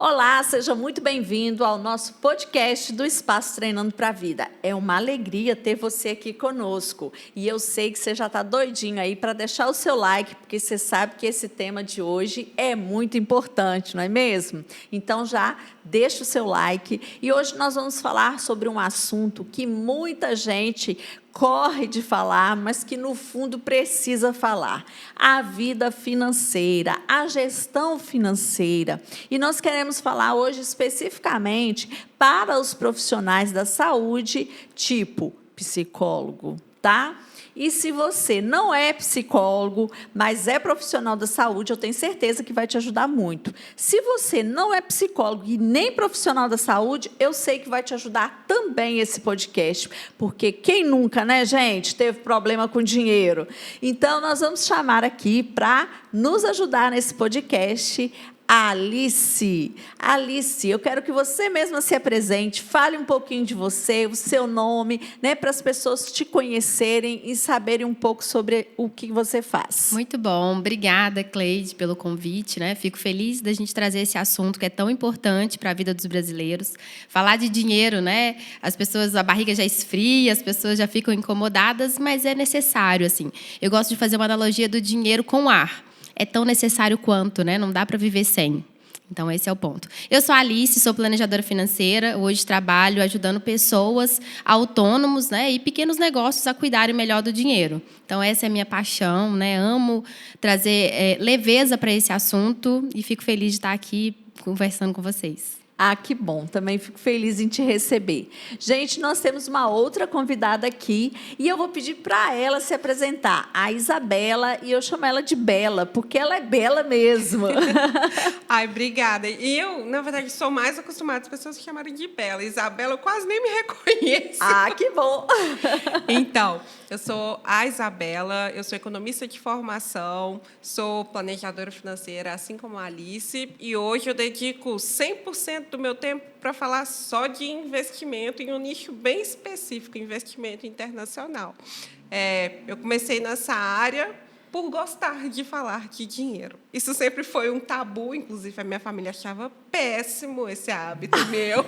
Olá, seja muito bem-vindo ao nosso podcast do Espaço Treinando para a Vida. É uma alegria ter você aqui conosco. E eu sei que você já está doidinho aí para deixar o seu like, porque você sabe que esse tema de hoje é muito importante, não é mesmo? Então já deixa o seu like. E hoje nós vamos falar sobre um assunto que muita gente corre de falar, mas que no fundo precisa falar: a vida financeira, a gestão financeira. E nós queremos falar hoje especificamente para os profissionais da saúde, tipo psicólogo, tá? E se você não é psicólogo, mas é profissional da saúde, eu tenho certeza que vai te ajudar muito. Se você não é psicólogo e nem profissional da saúde, eu sei que vai te ajudar também esse podcast, porque quem nunca, né, gente, teve problema com dinheiro? Então, nós vamos chamar aqui para nos ajudar nesse podcast Alice. Alice, eu quero que você mesma se apresente, fale um pouquinho de você, o seu nome, né, para as pessoas te conhecerem e saberem um pouco sobre o que você faz. Muito bom. Obrigada, Cleide, pelo convite, né? Fico feliz da gente trazer esse assunto que é tão importante para a vida dos brasileiros. Falar de dinheiro, né? As pessoas, a barriga já esfria, as pessoas já ficam incomodadas, mas é necessário, assim. Eu gosto de fazer uma analogia do dinheiro com o ar. É tão necessário quanto, né? Não dá para viver sem. Então, esse é o ponto. Eu sou a Alice, sou planejadora financeira. Hoje trabalho ajudando pessoas, autônomos, né, e pequenos negócios a cuidarem melhor do dinheiro. Então, essa é a minha paixão, né? Amo trazer leveza para esse assunto e fico feliz de estar aqui conversando com vocês. Ah, que bom. Também fico feliz em te receber. Gente, nós temos uma outra convidada aqui e eu vou pedir para ela se apresentar. A Isabela, e eu chamo ela de Bela, porque ela é bela mesmo. Ai, obrigada. E eu, na verdade, sou mais acostumada às pessoas que chamaram de Bela. Isabela, eu quase nem me reconheço. Ah, que bom. Então, eu sou a Isabela, eu sou economista de formação, sou planejadora financeira, assim como a Alice, e hoje eu dedico 100% do meu tempo para falar só de investimento em um nicho bem específico, investimento internacional. Eu comecei nessa área por gostar de falar de dinheiro. Isso sempre foi um tabu, inclusive a minha família achava péssimo esse hábito meu,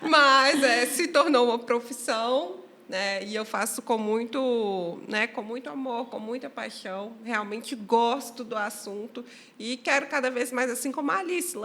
mas se tornou uma profissão. Né, e eu faço com muito amor, com muita paixão. Realmente gosto do assunto e quero cada vez mais, assim como a Alice,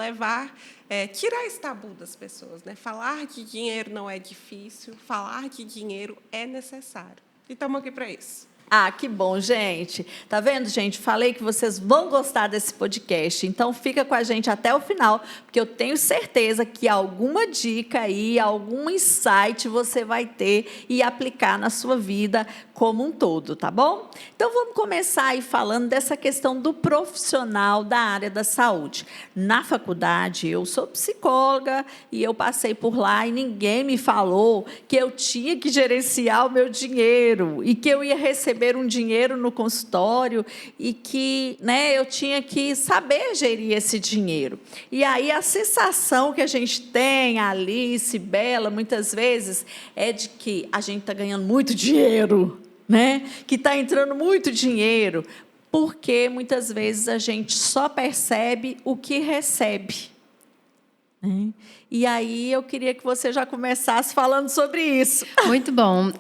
tirar esse tabu das pessoas. Né? Falar de dinheiro não é difícil, falar de dinheiro é necessário. E estamos aqui para isso. Ah, que bom, gente. Tá vendo, gente? Falei que vocês vão gostar desse podcast. Então, fica com a gente até o final, porque eu tenho certeza que alguma dica aí, algum insight você vai ter e aplicar na sua vida como um todo, tá bom? Então, vamos começar aí falando dessa questão do profissional da área da saúde. Na faculdade, eu sou psicóloga e eu passei por lá e ninguém me falou que eu tinha que gerenciar o meu dinheiro e que eu ia receber um dinheiro no consultório e que, né, eu tinha que saber gerir esse dinheiro. E aí a sensação que a gente tem, Alice, Bela, muitas vezes, é de que a gente está ganhando muito dinheiro, né? Que está entrando muito dinheiro, porque muitas vezes a gente só percebe o que recebe. E aí eu queria que você já começasse falando sobre isso. Muito bom.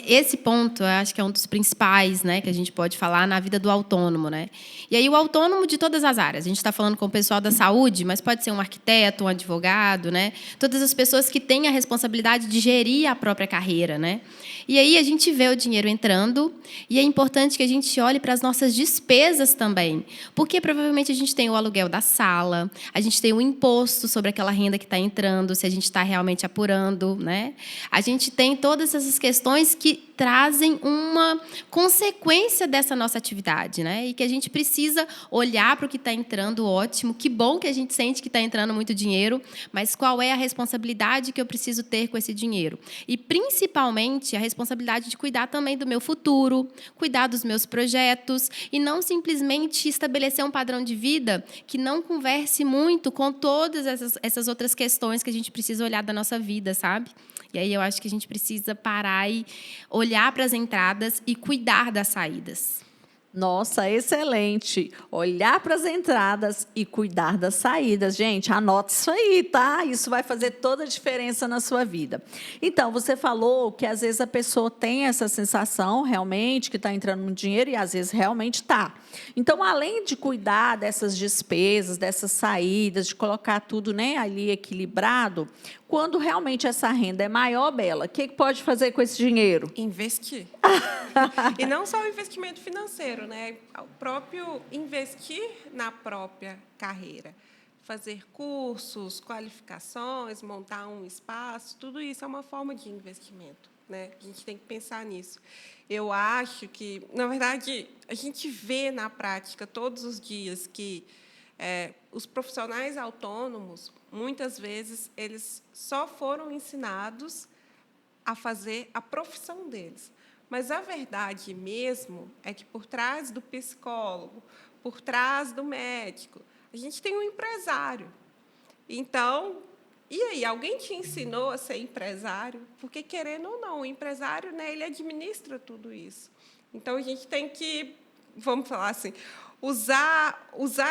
Esse ponto, eu acho que é um dos principais, né, que a gente pode falar na vida do autônomo, né? E aí o autônomo de todas as áreas. A gente está falando com o pessoal da saúde, mas pode ser um arquiteto, um advogado, né? Todas as pessoas que têm a responsabilidade de gerir a própria carreira, né? E aí a gente vê o dinheiro entrando e é importante que a gente olhe para as nossas despesas também, porque provavelmente a gente tem o aluguel da sala, a gente tem o imposto sobre aquela renda que está entrando, se a gente está realmente apurando, né? A gente tem todas essas questões que trazem uma consequência dessa nossa atividade, né? E que a gente precisa olhar para o que está entrando, ótimo, que bom que a gente sente que está entrando muito dinheiro, mas qual é a responsabilidade que eu preciso ter com esse dinheiro? E, principalmente, a responsabilidade de cuidar também do meu futuro, cuidar dos meus projetos e não simplesmente estabelecer um padrão de vida que não converse muito com todas essas outras questões que a gente precisa olhar da nossa vida, sabe? E aí eu acho que a gente precisa parar e olhar para as entradas e cuidar das saídas. Nossa, excelente. Olhar para as entradas e cuidar das saídas. Gente, anota isso aí, tá? Isso vai fazer toda a diferença na sua vida. Então, você falou que às vezes a pessoa tem essa sensação realmente que está entrando no dinheiro e às vezes realmente está. Então, além de cuidar dessas despesas, dessas saídas, de colocar tudo, né, ali equilibrado, quando realmente essa renda é maior, Bela, o que pode fazer com esse dinheiro? Investir. E não só o investimento financeiro, né? O próprio investir na própria carreira. Fazer cursos, qualificações, montar um espaço, tudo isso é uma forma de investimento, né? A gente tem que pensar nisso. Eu acho que, na verdade, a gente vê na prática todos os dias que os profissionais autônomos, muitas vezes, eles só foram ensinados a fazer a profissão deles. Mas a verdade mesmo é que, por trás do psicólogo, por trás do médico, a gente tem um empresário. Então, e aí, alguém te ensinou a ser empresário? Porque, querendo ou não, o empresário, né, ele administra tudo isso. Então, a gente tem que, vamos falar assim, usar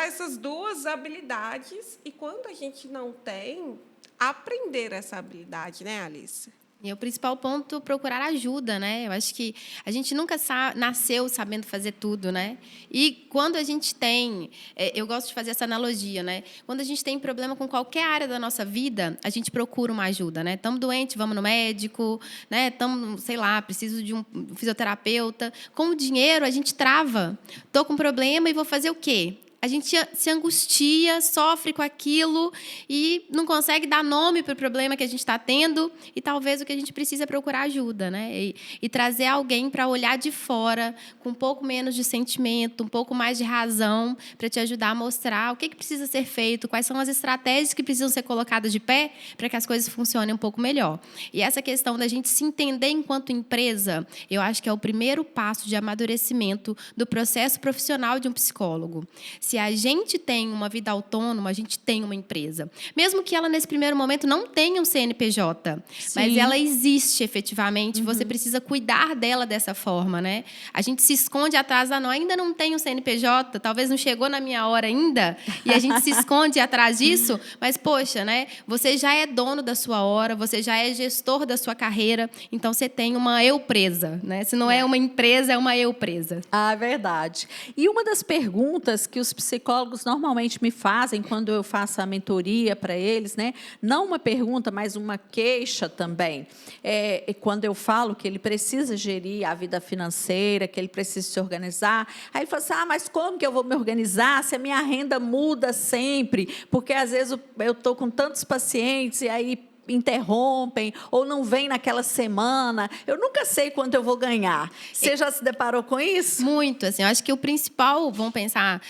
essas duas habilidades e, quando a gente não tem, aprender essa habilidade, né, Alice? E o principal ponto é procurar ajuda, né? Eu acho que a gente nunca nasceu sabendo fazer tudo, né? E quando a gente tem... eu gosto de fazer essa analogia, né? Quando a gente tem problema com qualquer área da nossa vida, a gente procura uma ajuda, né? Estamos doentes, vamos no médico, né? Estamos, sei lá, preciso de um fisioterapeuta. Com o dinheiro, a gente trava. Estou com problema e vou fazer o quê? A gente se angustia, sofre com aquilo e não consegue dar nome para o problema que a gente está tendo. E talvez o que a gente precisa é procurar ajuda, né? E trazer alguém para olhar de fora, com um pouco menos de sentimento, um pouco mais de razão, para te ajudar a mostrar o que precisa ser feito, quais são as estratégias que precisam ser colocadas de pé para que as coisas funcionem um pouco melhor. E essa questão da gente se entender enquanto empresa, eu acho que é o primeiro passo de amadurecimento do processo profissional de um psicólogo. Se a gente tem uma vida autônoma, a gente tem uma empresa. Mesmo que ela, nesse primeiro momento, não tenha um CNPJ. Sim. Mas ela existe, efetivamente. Você precisa cuidar dela dessa forma, né? A gente se esconde atrás da não, ainda não tem um CNPJ, talvez não chegou na minha hora ainda, e a gente se esconde atrás disso, mas, poxa, né? Você já é dono da sua hora, você já é gestor da sua carreira, então você tem uma eu-presa, né? Se não é uma empresa, é uma eu-presa. Ah, verdade. E uma das perguntas que os psicólogos normalmente me fazem quando eu faço a mentoria para eles, né? Não uma pergunta, mas uma queixa também. Quando eu falo que ele precisa gerir a vida financeira, que ele precisa se organizar, aí ele fala assim, mas como que eu vou me organizar se a minha renda muda sempre? Porque, às vezes, eu estou com tantos pacientes e aí interrompem ou não vem naquela semana. Eu nunca sei quanto eu vou ganhar. Você já se deparou com isso? Muito, assim, eu acho que o principal, vamos pensar,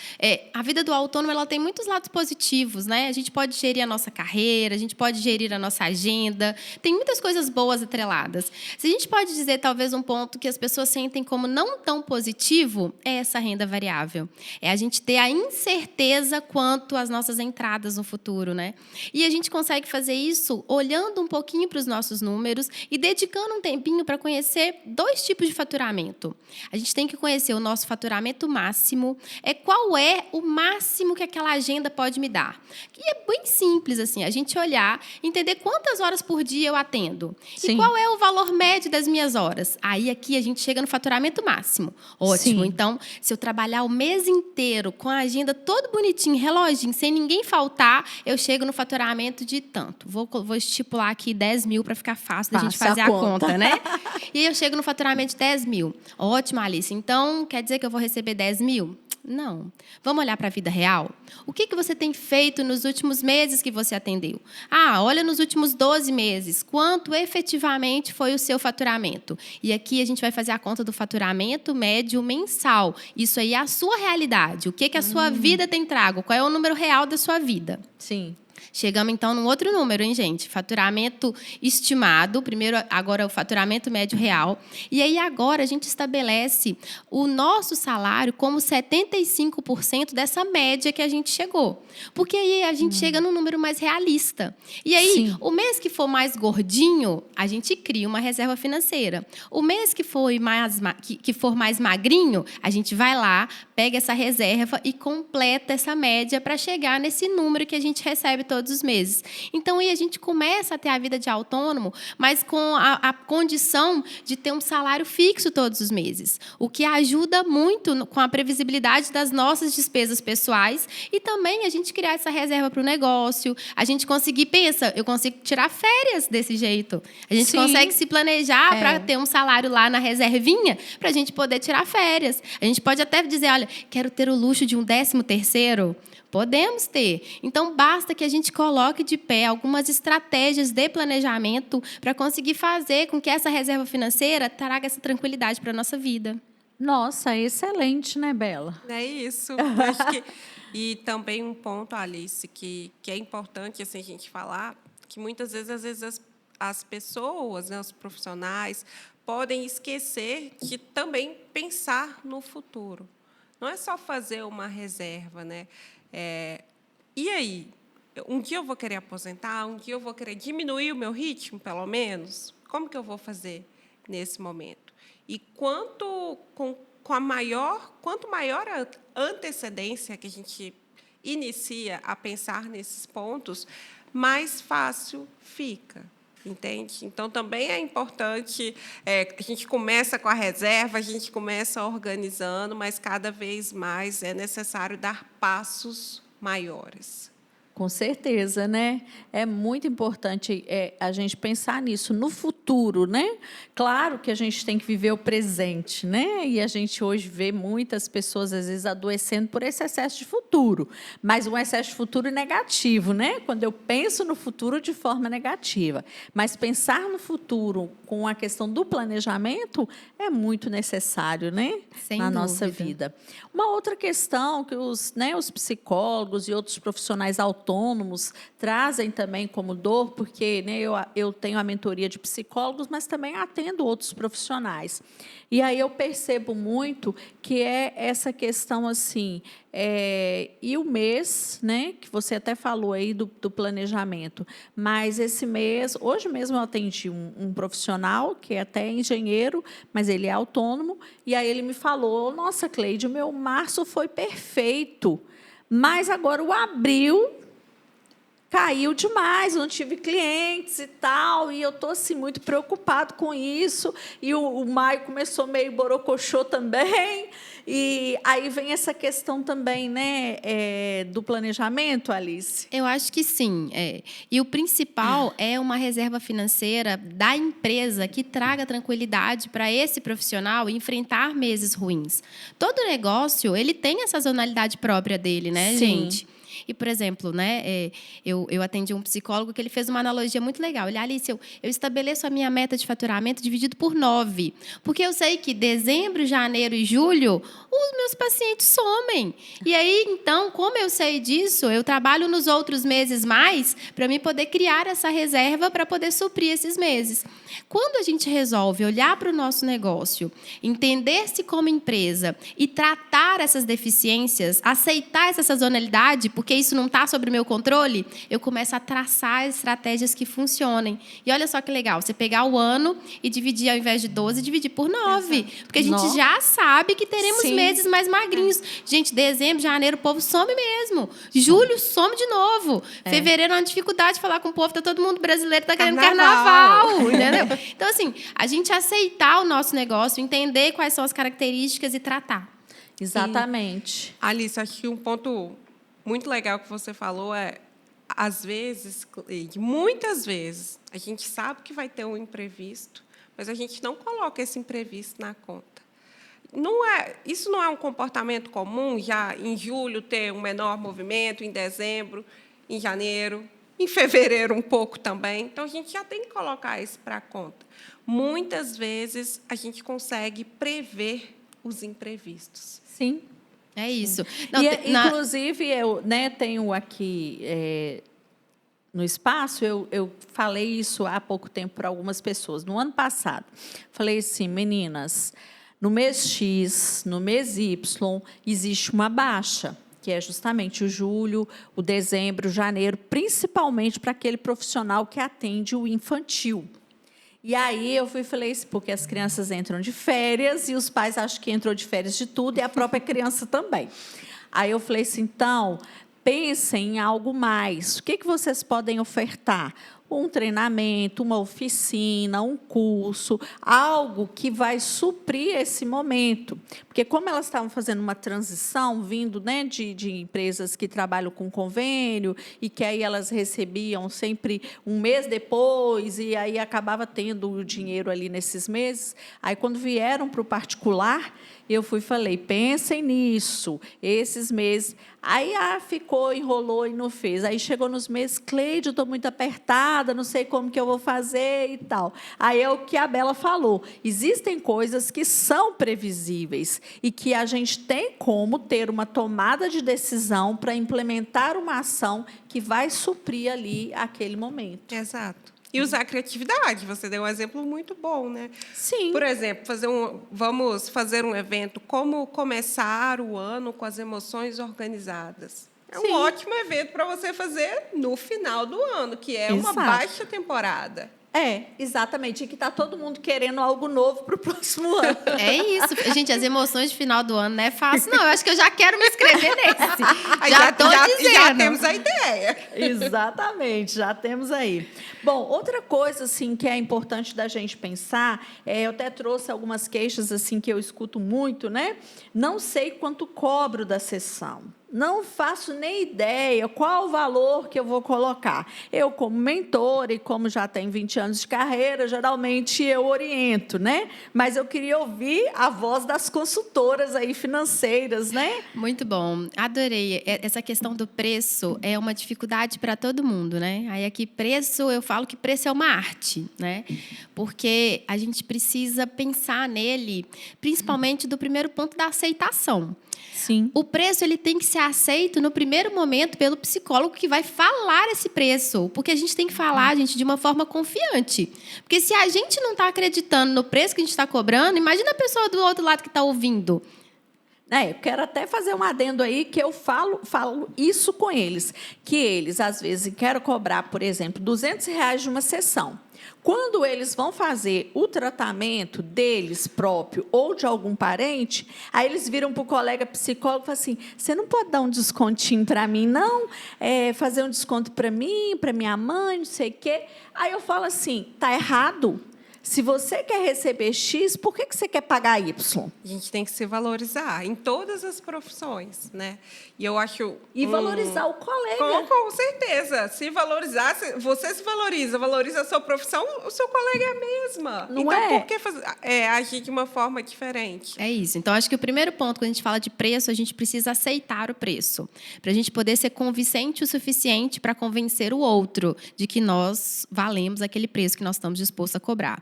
a vida do autônomo, ela tem muitos lados positivos, né? A gente pode gerir a nossa carreira, a gente pode gerir a nossa agenda, tem muitas coisas boas atreladas. Se a gente pode dizer, talvez, um ponto que as pessoas sentem como não tão positivo, é essa renda variável. É a gente ter a incerteza quanto às nossas entradas no futuro, né? E a gente consegue fazer isso olhando um pouquinho para os nossos números e dedicando um tempinho para conhecer dois tipos de faturamento. A gente tem que conhecer o nosso faturamento máximo, qual é o máximo que aquela agenda pode me dar. E é bem simples, assim, a gente olhar, entender quantas horas por dia eu atendo. Sim. E qual é o valor médio das minhas horas. Aí, aqui, a gente chega no faturamento máximo. Ótimo. Sim. Então, se eu trabalhar o mês inteiro com a agenda todo bonitinho, reloginho, sem ninguém faltar, eu chego no faturamento de tanto. Vou estipular aqui 10 mil para ficar fácil da gente fazer a conta, né? E aí eu chego no faturamento de 10 mil. Ótimo, Alice. Então, quer dizer que eu vou receber 10 mil? Não. Vamos olhar para a vida real? O que você tem feito nos últimos meses que você atendeu? Olha nos últimos 12 meses. Quanto efetivamente foi o seu faturamento? E aqui a gente vai fazer a conta do faturamento médio mensal. Isso aí é a sua realidade. O que a sua vida tem trago? Qual é o número real da sua vida? Sim. Chegamos, então, num outro número, hein, gente? Faturamento estimado. Primeiro, agora, o faturamento médio real. E aí, agora, a gente estabelece o nosso salário como 75% dessa média que a gente chegou. Porque aí a gente chega num número mais realista. E aí, Sim. o mês que for mais gordinho, a gente cria uma reserva financeira. O mês que for mais magrinho, a gente vai lá, pega essa reserva e completa essa média para chegar nesse número que a gente recebe todos os meses. Então, aí a gente começa a ter a vida de autônomo, mas com a condição de ter um salário fixo todos os meses, o que ajuda muito com a previsibilidade das nossas despesas pessoais e também a gente criar essa reserva para o negócio, a gente conseguir, eu consigo tirar férias desse jeito. A gente consegue se planejar para ter um salário lá na reservinha para a gente poder tirar férias. A gente pode até dizer, olha, quero ter o luxo de um 13º. Podemos ter. Então, basta que a gente coloque de pé algumas estratégias de planejamento para conseguir fazer com que essa reserva financeira traga essa tranquilidade para a nossa vida. Nossa, excelente, né, Bela? É isso. Eu acho que... E também um ponto, Alice, que é importante assim, a gente falar, que muitas vezes, às vezes as pessoas, né, os profissionais, podem esquecer de também pensar no futuro. Não é só fazer uma reserva, né? E aí? Um dia eu vou querer aposentar, um dia eu vou querer diminuir o meu ritmo, pelo menos? Como que eu vou fazer nesse momento? E quanto maior a antecedência que a gente inicia a pensar nesses pontos, mais fácil fica. Entende? Então, também é importante, a gente começa com a reserva, a gente começa organizando, mas cada vez mais é necessário dar passos maiores. Com certeza, né? É muito importante a gente pensar nisso no futuro, né? Claro que a gente tem que viver o presente, né? E a gente hoje vê muitas pessoas, às vezes, adoecendo por esse excesso de futuro. Mas um excesso de futuro negativo, né? Quando eu penso no futuro de forma negativa. Mas pensar no futuro com a questão do planejamento é muito necessário, né? Sem na dúvida. nossa vida. Uma outra questão que os psicólogos e outros profissionais autônomos trazem também como dor, porque, né, eu tenho a mentoria de psicólogos, mas também atendo outros profissionais. E aí eu percebo muito que é essa questão assim, e o mês, né, que você até falou aí do planejamento, mas esse mês, hoje mesmo eu atendi um profissional que é até engenheiro, mas ele é autônomo, e aí ele me falou, nossa, Cleide, o meu março foi perfeito, mas agora o abril caiu demais, eu não tive clientes e tal, e eu estou assim, muito preocupado com isso, e o maio começou meio borocochô também, e aí vem essa questão também, né, do planejamento, Alice? Eu acho que sim. E o principal é uma reserva financeira da empresa que traga tranquilidade para esse profissional enfrentar meses ruins. Todo negócio ele tem a sazonalidade própria dele, né, Sim. gente? E, por exemplo, né, eu atendi um psicólogo que ele fez uma analogia muito legal. Ele, Alice, eu estabeleço a minha meta de faturamento dividido por 9. Porque eu sei que dezembro, janeiro e julho, os meus pacientes somem. E aí, então, como eu sei disso, eu trabalho nos outros meses mais para mim poder criar essa reserva para poder suprir esses meses. Quando a gente resolve olhar para o nosso negócio, entender-se como empresa e tratar essas deficiências, aceitar essa sazonalidade, porque isso não está sob o meu controle, eu começo a traçar estratégias que funcionem. E olha só que legal, você pegar o ano e dividir, ao invés de 12, dividir por 9. Exato. Porque a gente já sabe que teremos meses mais magrinhos. Gente, dezembro, janeiro, o povo some mesmo. Julho, some de novo. Fevereiro é uma dificuldade de falar com o povo, tá todo mundo brasileiro, tá querendo carnaval. Entendeu? Então, assim, a gente aceitar o nosso negócio, entender quais são as características e tratar. Exatamente. Alice, acho que um ponto muito legal que você falou às vezes, muitas vezes, a gente sabe que vai ter um imprevisto, mas a gente não coloca esse imprevisto na conta. Isso não é um comportamento comum, já em julho ter um menor movimento, em dezembro, em janeiro, em fevereiro um pouco também. Então, a gente já tem que colocar isso para a conta. Muitas vezes, a gente consegue prever os imprevistos. Sim. É isso. Não, inclusive, eu tenho aqui no espaço, eu falei isso há pouco tempo para algumas pessoas. No ano passado, falei assim, meninas, no mês X, no mês Y, existe uma baixa, que é justamente o julho, o dezembro, o janeiro, principalmente para aquele profissional que atende o infantil. E aí eu fui e falei isso, porque as crianças entram de férias e os pais acham que entrou de férias de tudo e a própria criança também. Aí eu falei assim, então, pensem em algo mais. O que vocês podem ofertar? Um treinamento, uma oficina, um curso, algo que vai suprir esse momento. Porque como elas estavam fazendo uma transição, vindo, né, de empresas que trabalham com convênio, e que aí elas recebiam sempre um mês depois, e aí acabava tendo o dinheiro ali nesses meses, aí quando vieram para o particular, eu fui e falei, pensem nisso, esses meses. Aí ficou, enrolou e não fez. Aí chegou nos meses, Cleide, eu estou muito apertada, não sei como que eu vou fazer e tal. Aí é o que a Bela falou. Existem coisas que são previsíveis e que a gente tem como ter uma tomada de decisão para implementar uma ação que vai suprir ali aquele momento. Exato. E usar a criatividade. Você deu um exemplo muito bom, né? Sim. Por exemplo, vamos fazer um evento como começar o ano com as emoções organizadas. É um ótimo evento para você fazer no final do ano, que é uma baixa temporada. É, exatamente. E que está todo mundo querendo algo novo para o próximo ano. É isso. Gente, as emoções de final do ano não é fácil, não. Eu acho que eu já quero me inscrever nesse. Já estou dizendo. Já temos a ideia. Exatamente, já temos aí. Bom, outra coisa assim, que é importante da gente pensar, eu até trouxe algumas queixas assim, que eu escuto muito, né? Não sei quanto cobro da sessão. Não faço nem ideia qual o valor que eu vou colocar. Eu, como mentora e como já tenho 20 anos de carreira, geralmente eu oriento, né? Mas eu queria ouvir a voz das consultoras aí financeiras, né? Muito bom. Adorei. Essa questão do preço é uma dificuldade para todo mundo, né? Aí aqui, preço, eu falo que preço é uma arte, né? Porque a gente precisa pensar nele, principalmente do primeiro ponto da aceitação. Sim. O preço ele tem que ser aceito no primeiro momento pelo psicólogo que vai falar esse preço. Porque a gente tem que falar, gente, de uma forma confiante. Porque se a gente não está acreditando no preço que a gente está cobrando, imagina a pessoa do outro lado que está ouvindo. Eu quero até fazer um adendo aí que eu falo isso com eles. Que eles, às vezes, querem cobrar, por exemplo, R$200 de uma sessão. Quando eles vão fazer o tratamento deles próprio ou de algum parente, aí eles viram para o colega psicólogo e falam assim, você não pode dar um descontinho para mim, não? Fazer um desconto para mim, para minha mãe, não sei o quê. Aí eu falo assim, está errado. Se você quer receber X, por que você quer pagar Y? A gente tem que se valorizar em todas as profissões, né? E eu acho... E valorizar o colega. Com certeza. Se valorizar, você se valoriza a sua profissão, o seu colega é a mesma. Não então, é? por que agir de uma forma diferente? É isso. Então, acho que o primeiro ponto, quando a gente fala de preço, a gente precisa aceitar o preço. Para a gente poder ser convincente o suficiente para convencer o outro de que nós valemos aquele preço que nós estamos dispostos a cobrar.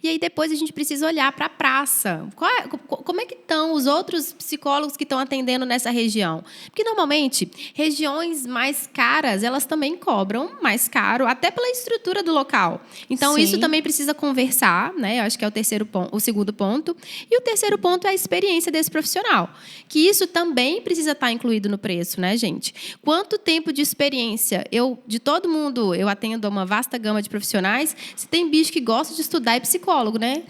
E aí, depois, a gente precisa olhar para a praça. Como é que estão os outros psicólogos que estão atendendo nessa região? Porque, normalmente, regiões mais caras, elas também cobram mais caro, até pela estrutura do local. Então, Sim. isso também precisa conversar, né? Eu acho que é o segundo ponto. E o terceiro ponto é a experiência desse profissional. Que isso também precisa estar incluído no preço, né, gente? Quanto tempo de experiência? De todo mundo, eu atendo a uma vasta gama de profissionais. Se tem bicho que gosta de estudar, é psicólogo, né?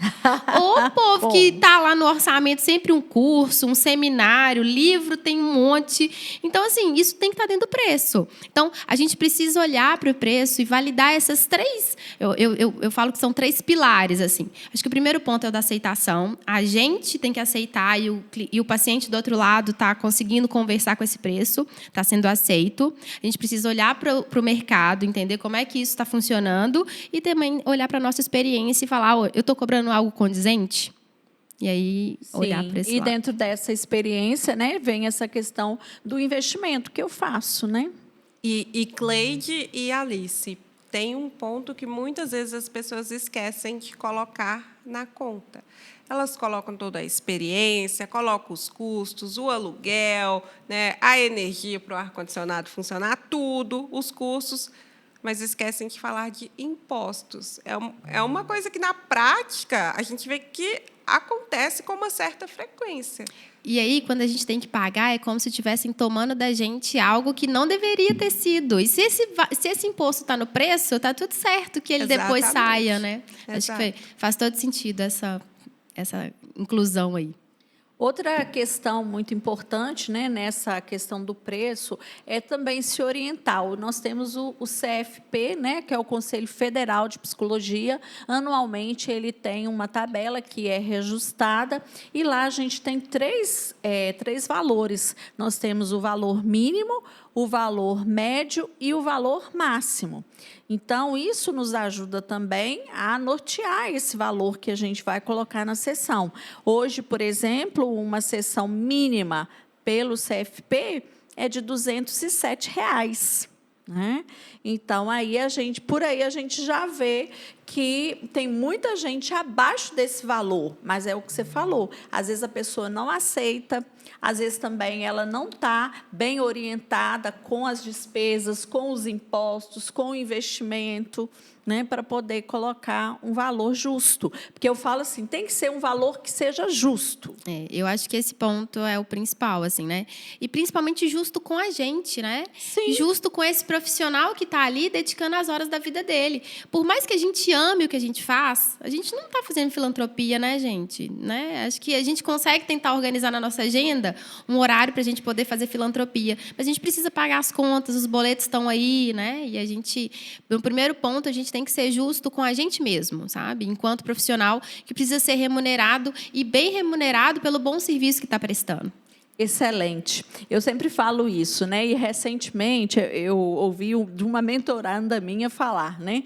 O povo que está lá no orçamento, sempre um curso, um seminário, livro tem um monte. Então, assim, isso tem que estar dentro do preço. Então, a gente precisa olhar para o preço e validar essas três... Eu falo que são 3 pilares, assim. Acho que o primeiro ponto é o da aceitação. A gente tem que aceitar e o paciente do outro lado está conseguindo conversar com esse preço, está sendo aceito. A gente precisa olhar para o mercado, entender como é que isso está funcionando e também olhar para a nossa experiência e falar, eu estou cobrando algo condizente? E aí, olhar para esse lado. E dentro dessa experiência, né, vem essa questão do investimento que eu faço, né? E Cleide e Alice, tem um ponto que muitas vezes as pessoas esquecem de colocar na conta. Elas colocam toda a experiência, colocam os custos, o aluguel, né, a energia para o ar-condicionado funcionar, tudo, os custos. mas esquecem de falar de impostos. É uma coisa que, na prática, a gente vê que acontece com uma certa frequência. E aí, quando a gente tem que pagar, é como se estivessem tomando da gente algo que não deveria ter sido. E se esse imposto está no preço, está tudo certo que ele depois saia, né? Acho que faz todo sentido essa inclusão aí. Outra questão muito importante, né, nessa questão do preço é também se orientar. Nós temos o CFP, né, que é o Conselho Federal de Psicologia. Anualmente, ele tem uma tabela que é reajustada e lá a gente tem três valores. Nós temos o valor mínimo, o valor médio e o valor máximo. Então, isso nos ajuda também a nortear esse valor que a gente vai colocar na sessão. Hoje, por exemplo, uma sessão mínima pelo CFP é de R$ 207. Né? Então, por aí a gente já vê que tem muita gente abaixo desse valor, mas é o que você falou. Às vezes a pessoa não aceita, às vezes também ela não está bem orientada com as despesas, com os impostos, com o investimento, né, para poder colocar um valor justo. Porque eu falo assim, tem que ser um valor que seja justo. Eu acho que esse ponto é o principal, assim, né? E principalmente justo com a gente, né? Sim. Justo com esse profissional que está ali dedicando as horas da vida dele. Por mais que a gente ame o que a gente faz, a gente não está fazendo filantropia, né, gente? Né? Acho que a gente consegue tentar organizar na nossa agenda um horário para a gente poder fazer filantropia. Mas a gente precisa pagar as contas, os boletos estão aí, né? E a gente, no primeiro ponto, a gente tem que ser justo com a gente mesmo, sabe? Enquanto profissional que precisa ser remunerado e bem remunerado pelo bom serviço que está prestando. Excelente. Eu sempre falo isso, né? E recentemente eu ouvi de uma mentoranda minha falar, né?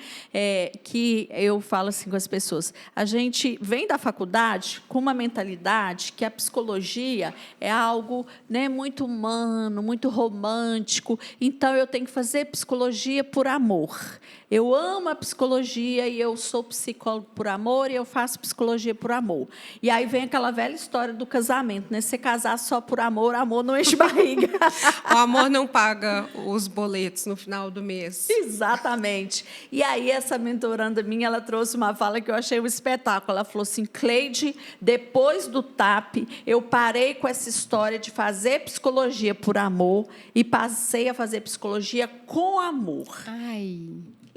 Que eu falo assim com as pessoas: a gente vem da faculdade com uma mentalidade que a psicologia é algo, né, muito humano, muito romântico. Então eu tenho que fazer psicologia por amor. Eu amo a psicologia e eu sou psicólogo por amor e eu faço psicologia por amor. E aí vem aquela velha história do casamento, né? Você casar só por amor, amor não enche barriga. O amor não paga os boletos no final do mês. Exatamente. E aí essa mentoranda minha, ela trouxe uma fala que eu achei um espetáculo. Ela falou assim: Cleide, depois do TAP, eu parei com essa história de fazer psicologia por amor e passei a fazer psicologia com amor. Ai...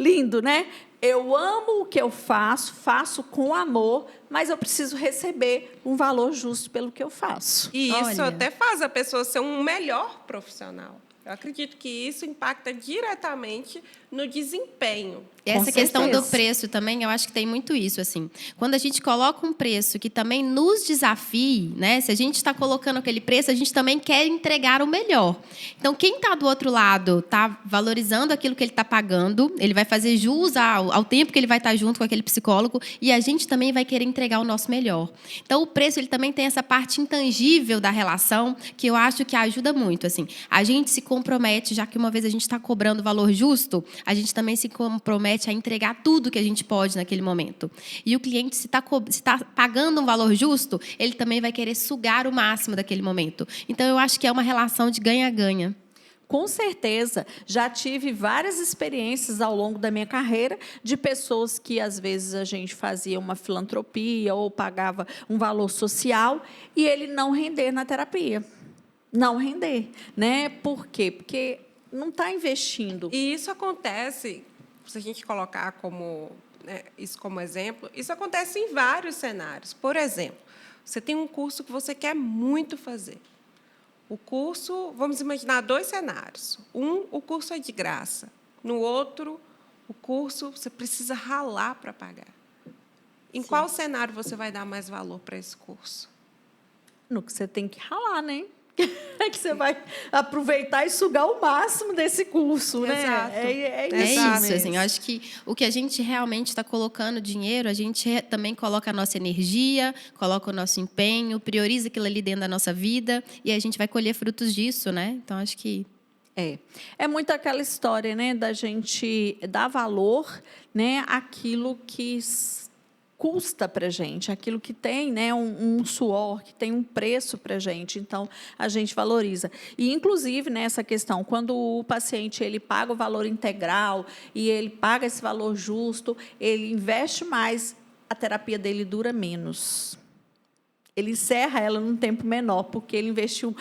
Lindo, né? Eu amo o que eu faço com amor, mas eu preciso receber um valor justo pelo que eu faço. E isso até faz a pessoa ser um melhor profissional. Eu acredito que isso impacta diretamente no desempenho. Essa questão do preço também, eu acho que tem muito isso, assim. Quando a gente coloca um preço que também nos desafie, né? Se a gente está colocando aquele preço, a gente também quer entregar o melhor. Então, quem está do outro lado está valorizando aquilo que ele está pagando, ele vai fazer jus ao tempo que ele vai estar junto com aquele psicólogo, e a gente também vai querer entregar o nosso melhor. Então, o preço ele também tem essa parte intangível da relação, que eu acho que ajuda muito, assim. A gente se compromete, já que uma vez a gente está cobrando valor justo, a gente também se compromete a entregar tudo que a gente pode naquele momento. E o cliente, se está pagando um valor justo, ele também vai querer sugar o máximo daquele momento. Então, eu acho que é uma relação de ganha-ganha. Com certeza. Já tive várias experiências ao longo da minha carreira de pessoas que, às vezes, a gente fazia uma filantropia ou pagava um valor social e ele não render na terapia. Não render, né? Por quê? Porque não está investindo. E isso acontece, se a gente colocar isso como exemplo, isso acontece em vários cenários. Por exemplo, você tem um curso que você quer muito fazer. O curso, vamos imaginar 2 cenários. O curso é de graça. No outro, o curso você precisa ralar para pagar. Em qual cenário você vai dar mais valor para esse curso? No que você tem que ralar, né? É que você vai aproveitar e sugar o máximo desse curso, né? Exato. É isso, assim, eu acho que o que a gente realmente está colocando dinheiro, a gente também coloca a nossa energia, coloca o nosso empenho, prioriza aquilo ali dentro da nossa vida e a gente vai colher frutos disso, né? Então, acho que... É muito aquela história, né, da gente dar valor, né, àquilo que custa para a gente, aquilo que tem, né, um suor, que tem um preço para a gente. Então, a gente valoriza. E, inclusive, nessa questão, quando o paciente ele paga o valor integral e ele paga esse valor justo, ele investe mais, a terapia dele dura menos. Ele encerra ela num tempo menor, porque ele investiu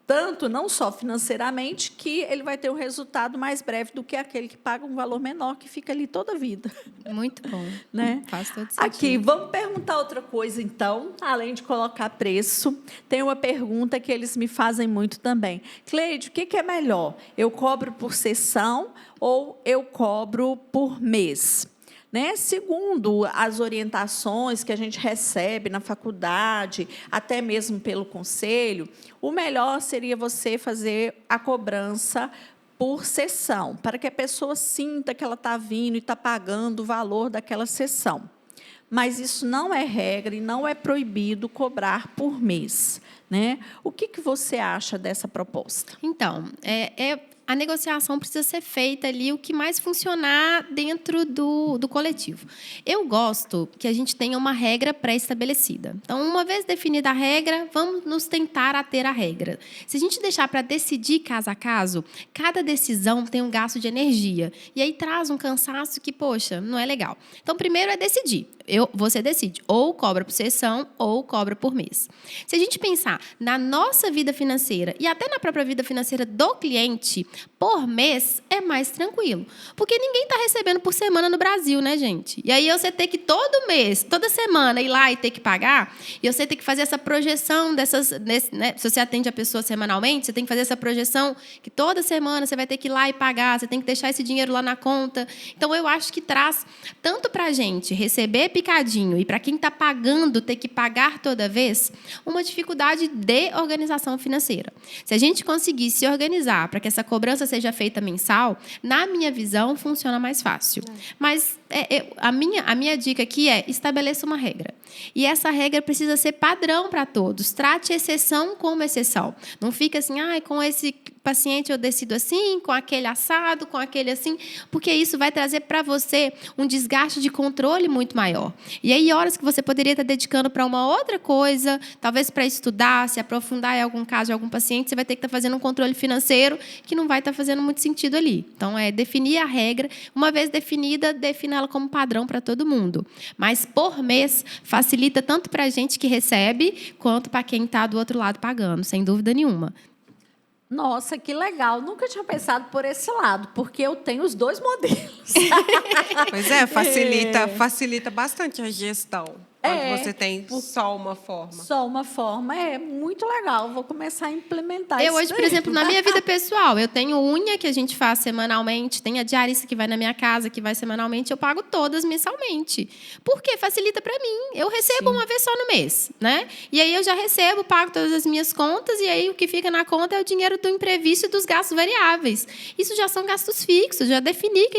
tanto, não só financeiramente, que ele vai ter um resultado mais breve do que aquele que paga um valor menor, que fica ali toda a vida. Muito bom. Né? Faz todo sentido. Aqui, vamos perguntar outra coisa, então, além de colocar preço. Tem uma pergunta que eles me fazem muito também. Cleide, o que é melhor? Eu cobro por sessão ou eu cobro por mês? Né? Segundo as orientações que a gente recebe na faculdade, até mesmo pelo conselho, o melhor seria você fazer a cobrança por sessão, para que a pessoa sinta que ela está vindo e está pagando o valor daquela sessão. Mas isso não é regra e não é proibido cobrar por mês. Né? O que você acha dessa proposta? Então, a negociação precisa ser feita ali, o que mais funcionar dentro do coletivo. Eu gosto que a gente tenha uma regra pré-estabelecida. Então, uma vez definida a regra, vamos nos tentar ater à regra. Se a gente deixar para decidir caso a caso, cada decisão tem um gasto de energia. E aí traz um cansaço que, poxa, não é legal. Então, primeiro é decidir. Você decide, ou cobra por sessão, ou cobra por mês. Se a gente pensar na nossa vida financeira e até na própria vida financeira do cliente, por mês é mais tranquilo. Porque ninguém está recebendo por semana no Brasil, né, gente? E aí você ter que todo mês, toda semana, ir lá e ter que pagar, e você ter que fazer essa projeção dessas... né? Se você atende a pessoa semanalmente, você tem que fazer essa projeção que toda semana você vai ter que ir lá e pagar, você tem que deixar esse dinheiro lá na conta. Então, eu acho que traz tanto para a gente receber picadinho e para quem está pagando ter que pagar toda vez, uma dificuldade de organização financeira. Se a gente conseguir se organizar para que essa cobrança seja feita mensal, na minha visão, funciona mais fácil. Mas a minha dica aqui é estabeleça uma regra. E essa regra precisa ser padrão para todos. Trate exceção como exceção. Não fica assim, com esse paciente eu decido assim, com aquele assado, com aquele assim, porque isso vai trazer para você um desgaste de controle muito maior. E aí, horas que você poderia estar dedicando para uma outra coisa, talvez para estudar, se aprofundar em algum caso de algum paciente, você vai ter que estar fazendo um controle financeiro que não vai estar fazendo muito sentido ali. Então, definir a regra. Uma vez definida, defina ela como padrão para todo mundo. Mas, por mês, facilita tanto para a gente que recebe, quanto para quem está do outro lado pagando, sem dúvida nenhuma. Nossa, que legal. Nunca tinha pensado por esse lado, porque eu tenho os dois modelos. Pois facilita bastante a gestão. Quando você tem só uma forma. Só uma forma. É muito legal. Vou começar a implementar isso. Eu hoje, por exemplo, na minha vida pessoal, eu tenho unha que a gente faz semanalmente, tem a diarista que vai na minha casa, que vai semanalmente, eu pago todas mensalmente. Por quê? Facilita para mim. Eu recebo uma vez só no mês, né? E aí eu já recebo, pago todas as minhas contas, e aí o que fica na conta é o dinheiro do imprevisto e dos gastos variáveis. Isso já são gastos fixos, já defini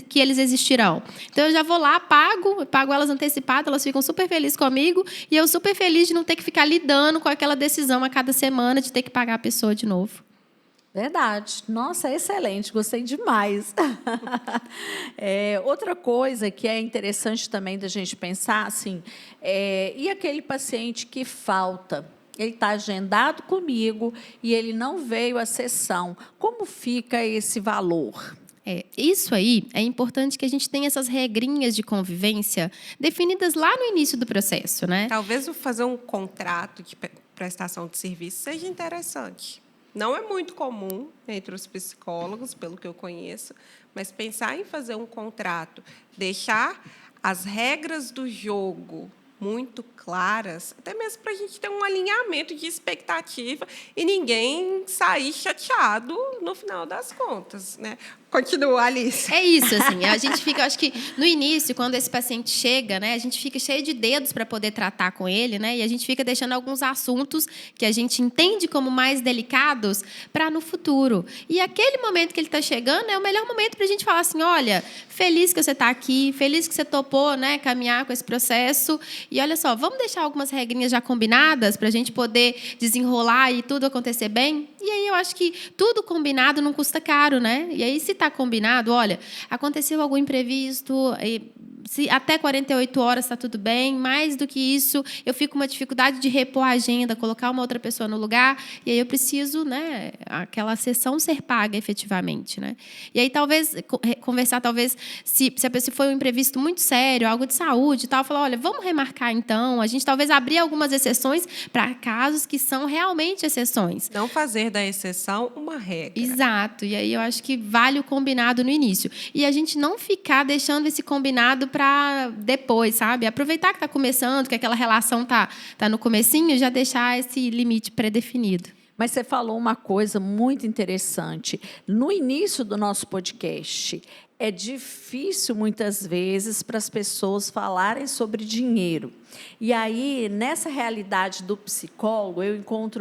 que eles existirão. Então, eu já vou lá, pago elas antecipadas, elas ficam super felizes comigo, e eu super feliz de não ter que ficar lidando com aquela decisão a cada semana de ter que pagar a pessoa de novo. Verdade. Nossa, excelente. Gostei demais. Outra coisa que é interessante também da gente pensar, assim, e aquele paciente que falta? Ele está agendado comigo e ele não veio à sessão. Como fica esse valor? Isso aí é importante que a gente tenha essas regrinhas de convivência definidas lá no início do processo, né? Talvez fazer um contrato de prestação de serviço seja interessante. Não é muito comum entre os psicólogos, pelo que eu conheço, mas pensar em fazer um contrato, deixar as regras do jogo muito claras, até mesmo para a gente ter um alinhamento de expectativa e ninguém sair chateado no final das contas, né? Continua, Alice. É isso, assim, a gente fica, acho que no início, quando esse paciente chega, né, a gente fica cheio de dedos para poder tratar com ele, né, e a gente fica deixando alguns assuntos que a gente entende como mais delicados para no futuro. E aquele momento que ele está chegando é o melhor momento para a gente falar assim, olha, feliz que você está aqui, feliz que você topou, né, caminhar com esse processo, e olha só, vamos deixar algumas regrinhas já combinadas para a gente poder desenrolar e tudo acontecer bem? E aí eu acho que tudo combinado não custa caro, né? E aí, se está combinado, olha, aconteceu algum imprevisto, se até 48 horas está tudo bem, mais do que isso, eu fico com uma dificuldade de repor a agenda, colocar uma outra pessoa no lugar, e aí eu preciso, né, aquela sessão ser paga efetivamente, né? E aí talvez conversar, talvez se a pessoa foi um imprevisto muito sério, algo de saúde e tal, falar, olha, vamos remarcar então, a gente talvez abrir algumas exceções para casos que são realmente exceções. Não fazer da exceção uma regra. Exato, e aí eu acho que vale o combinado no início. E a gente não ficar deixando esse combinado para depois, sabe? Aproveitar que está começando, que aquela relação tá no comecinho, já deixar esse limite pré-definido. Mas você falou uma coisa muito interessante. No início do nosso podcast, é difícil, muitas vezes, para as pessoas falarem sobre dinheiro. E aí, nessa realidade do psicólogo,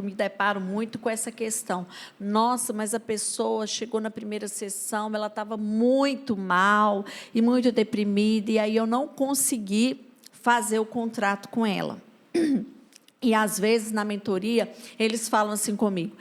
me deparo muito com essa questão. Nossa, mas a pessoa chegou na primeira sessão, ela estava muito mal e muito deprimida, e aí eu não consegui fazer o contrato com ela. E, às vezes, na mentoria, eles falam assim comigo,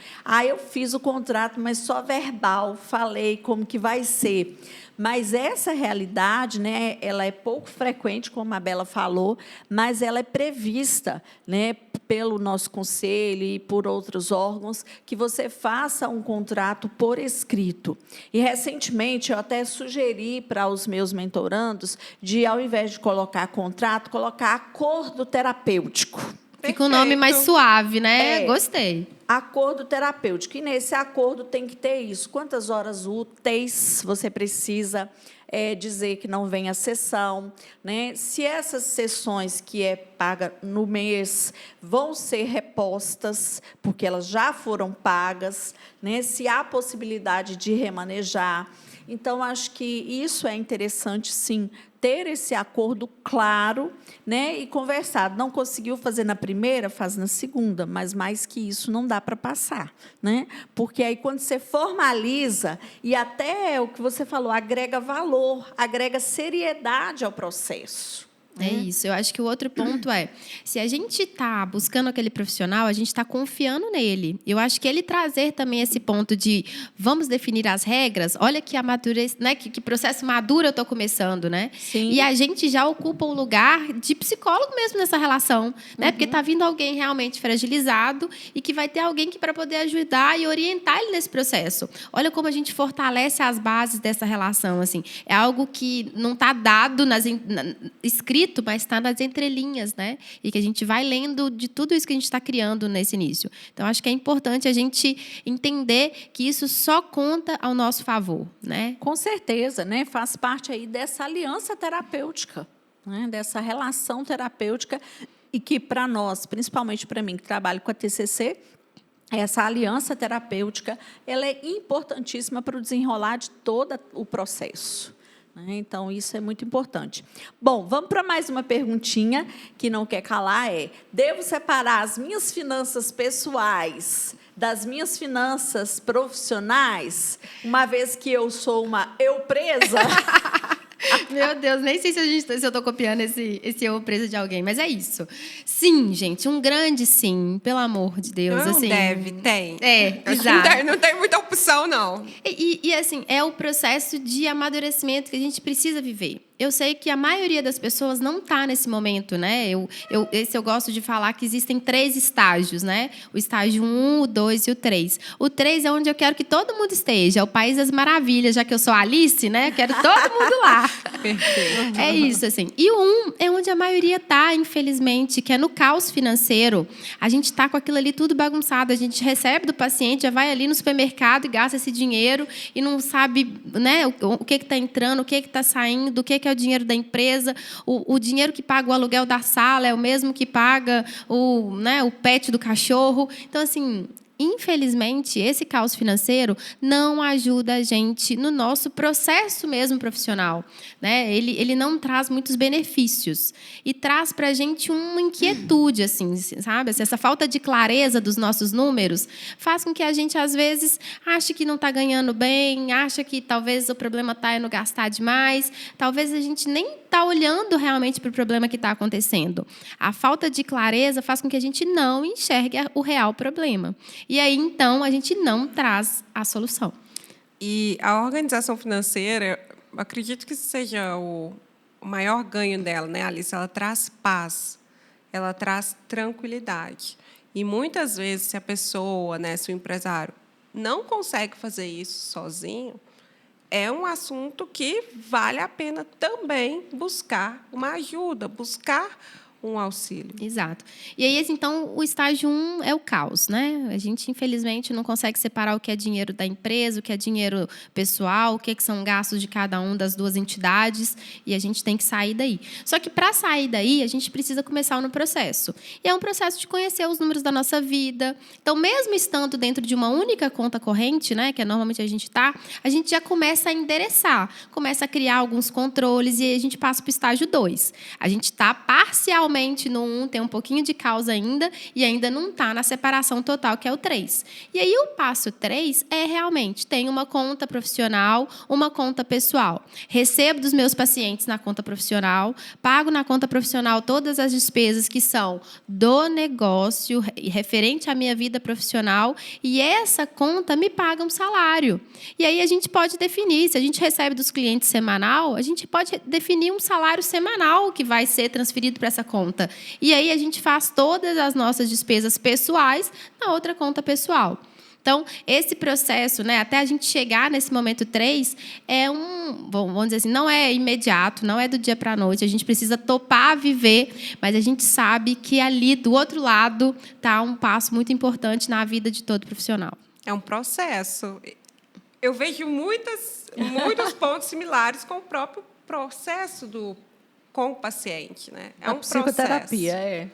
eu fiz o contrato, mas só verbal, falei como que vai ser. Mas essa realidade, né, ela é pouco frequente, como a Bela falou, mas ela é prevista, né, pelo nosso conselho e por outros órgãos, que você faça um contrato por escrito. E, recentemente, eu até sugeri para os meus mentorandos de, ao invés de colocar contrato, colocar acordo terapêutico. Fica um nome mais suave, né? Gostei. Acordo terapêutico. E nesse acordo tem que ter isso. Quantas horas úteis você precisa dizer que não vem a sessão, né? Se essas sessões que é paga no mês vão ser repostas, porque elas já foram pagas, né? Se há possibilidade de remanejar. Então, acho que isso é interessante, sim, ter esse acordo claro, né, e conversado. Não conseguiu fazer na primeira, faz na segunda, mas mais que isso não dá para passar, né? Porque aí, quando você formaliza, e até o que você falou, agrega valor, agrega seriedade ao processo. É isso. Eu acho que o outro ponto é, se a gente está buscando aquele profissional, a gente está confiando nele. Eu acho que ele trazer também esse ponto de vamos definir as regras, olha que a madurez, né, que processo maduro eu estou começando, né? Sim. E a gente já ocupa um lugar de psicólogo mesmo nessa relação, né? Porque está vindo alguém realmente fragilizado e que vai ter alguém que para poder ajudar e orientar ele nesse processo. Olha como a gente fortalece as bases dessa relação, assim. É algo que não está dado escrito, mas está nas entrelinhas, né? E que a gente vai lendo de tudo isso que a gente está criando nesse início. Então, acho que é importante a gente entender que isso só conta ao nosso favor, né? Com certeza, né? Faz parte aí dessa aliança terapêutica, né? Dessa relação terapêutica, e que, para nós, principalmente para mim, que trabalho com a TCC, essa aliança terapêutica, ela é importantíssima para o desenrolar de todo o processo. Então, isso é muito importante. Bom, vamos para mais uma perguntinha que não quer calar, devo separar as minhas finanças pessoais das minhas finanças profissionais, uma vez que eu sou uma eu-presa? Meu Deus, nem sei se eu estou copiando esse eu presa de alguém, mas é isso. Sim, gente, um grande sim, pelo amor de Deus. Não assim, tem. Exato. Não tem muita opção, não. E assim, é o processo de amadurecimento que a gente precisa viver. Eu sei que a maioria das pessoas não está nesse momento, né? Eu gosto de falar que existem 3 estágios, né? O estágio 1, o 2 e o 3. O 3 é onde eu quero que todo mundo esteja, é o País das Maravilhas, já que eu sou Alice, né? Quero todo mundo lá. Perfeito. É isso, assim. E o 1 é onde a maioria está, infelizmente, que é no caos financeiro. A gente está com aquilo ali tudo bagunçado, a gente recebe do paciente, já vai ali no supermercado e gasta esse dinheiro e não sabe, né, o que está entrando, o que está saindo, o que é o dinheiro da empresa, o dinheiro que paga o aluguel da sala é o mesmo que paga o pet do cachorro. Então, assim, infelizmente, esse caos financeiro não ajuda a gente no nosso processo mesmo profissional, né? Ele não traz muitos benefícios e traz para a gente uma inquietude, assim, sabe? Essa falta de clareza dos nossos números faz com que a gente, às vezes, ache que não está ganhando bem, acha que talvez o problema está no gastar demais, talvez a gente nem está olhando realmente para o problema que está acontecendo. A falta de clareza faz com que a gente não enxergue o real problema. E aí, então, a gente não traz a solução. E a organização financeira, acredito que seja o maior ganho dela, né, Alice? Ela traz paz, ela traz tranquilidade. E muitas vezes, se a pessoa, né, se o empresário não consegue fazer isso sozinho, é um assunto que vale a pena também buscar uma ajuda, buscar um auxílio. Exato. E aí, então, o estágio 1 é o caos, né? A gente, infelizmente, não consegue separar o que é dinheiro da empresa, o que é dinheiro pessoal, o que são gastos de cada uma das duas entidades, e a gente tem que sair daí. Só que, para sair daí, a gente precisa começar no processo. E é um processo de conhecer os números da nossa vida. Então, mesmo estando dentro de uma única conta corrente, né, que é normalmente a gente está, a gente já começa a endereçar, começa a criar alguns controles, e aí a gente passa para o estágio 2. A gente está parcialmente no 1, tem um pouquinho de caos ainda, e ainda não está na separação total, que é o 3. E aí o passo 3 é realmente, tem uma conta profissional, uma conta pessoal. Recebo dos meus pacientes na conta profissional, pago na conta profissional todas as despesas que são do negócio, referente à minha vida profissional, e essa conta me paga um salário. E aí a gente pode definir, se a gente recebe dos clientes semanal, a gente pode definir um salário semanal que vai ser transferido para essa conta. E aí a gente faz todas as nossas despesas pessoais na outra conta pessoal. Então, esse processo, né, até a gente chegar nesse momento 3, vamos dizer assim, não é imediato, não é do dia para a noite, a gente precisa topar viver, mas a gente sabe que ali, do outro lado, está um passo muito importante na vida de todo profissional. É um processo. Eu vejo muitos pontos similares com o próprio processo com o paciente, né? É um psicoterapia, processo.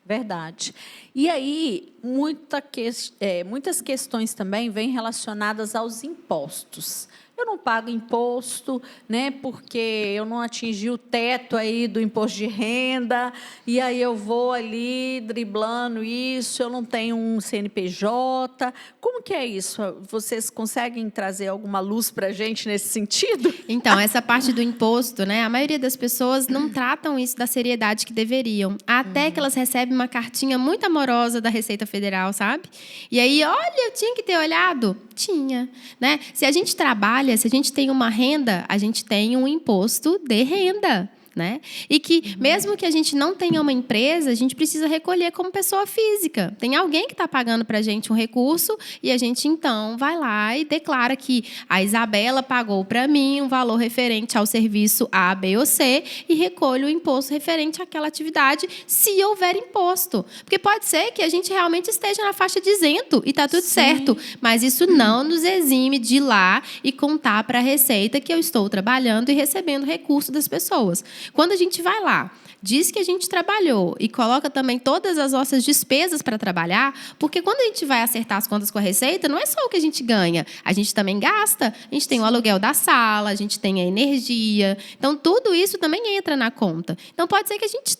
Verdade. E aí, muitas questões também vêm relacionadas aos impostos. Eu não pago imposto, né, porque eu não atingi o teto aí do imposto de renda, e aí eu vou ali driblando isso, eu não tenho um CNPJ. Como que é isso? Vocês conseguem trazer alguma luz para a gente nesse sentido? Então, essa parte do imposto, né, a maioria das pessoas não tratam isso da seriedade que deveriam, até que elas recebem uma cartinha muito amorosa da Receita Federal, sabe? E aí, olha, eu tinha que ter olhado. Tinha, né? Se a gente trabalha, se a gente tem uma renda, a gente tem um imposto de renda, né? E que, mesmo que a gente não tenha uma empresa, a gente precisa recolher como pessoa física. Tem alguém que está pagando para a gente um recurso e a gente, então, vai lá e declara que a Isabela pagou para mim um valor referente ao serviço A, B ou C e recolhe o imposto referente àquela atividade, se houver imposto. Porque pode ser que a gente realmente esteja na faixa de isento e está tudo certo, mas isso não nos exime de ir lá e contar para a Receita que eu estou trabalhando e recebendo recurso das pessoas. Quando a gente vai lá, diz que a gente trabalhou e coloca também todas as nossas despesas para trabalhar, porque quando a gente vai acertar as contas com a Receita, não é só o que a gente ganha, a gente também gasta. A gente tem o aluguel da sala, a gente tem a energia. Então, tudo isso também entra na conta. Então, pode ser que a gente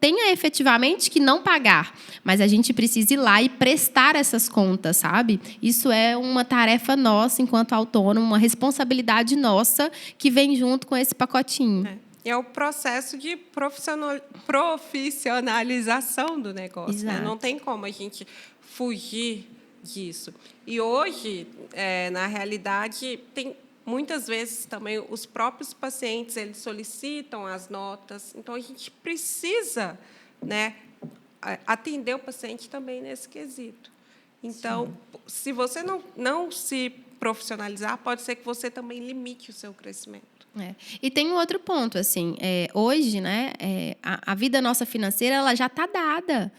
tenha efetivamente que não pagar, mas a gente precisa ir lá e prestar essas contas, sabe? Isso é uma tarefa nossa, enquanto autônomo, uma responsabilidade nossa que vem junto com esse pacotinho. É o processo de profissionalização do negócio. Né? Não tem como a gente fugir disso. E hoje, na realidade, tem muitas vezes também os próprios pacientes eles solicitam as notas. Então, a gente precisa, né, atender o paciente também nesse quesito. Então, se você não se profissionalizar, pode ser que você também limite o seu crescimento. E tem um outro ponto, assim, hoje, né, a vida nossa financeira ela já está dada.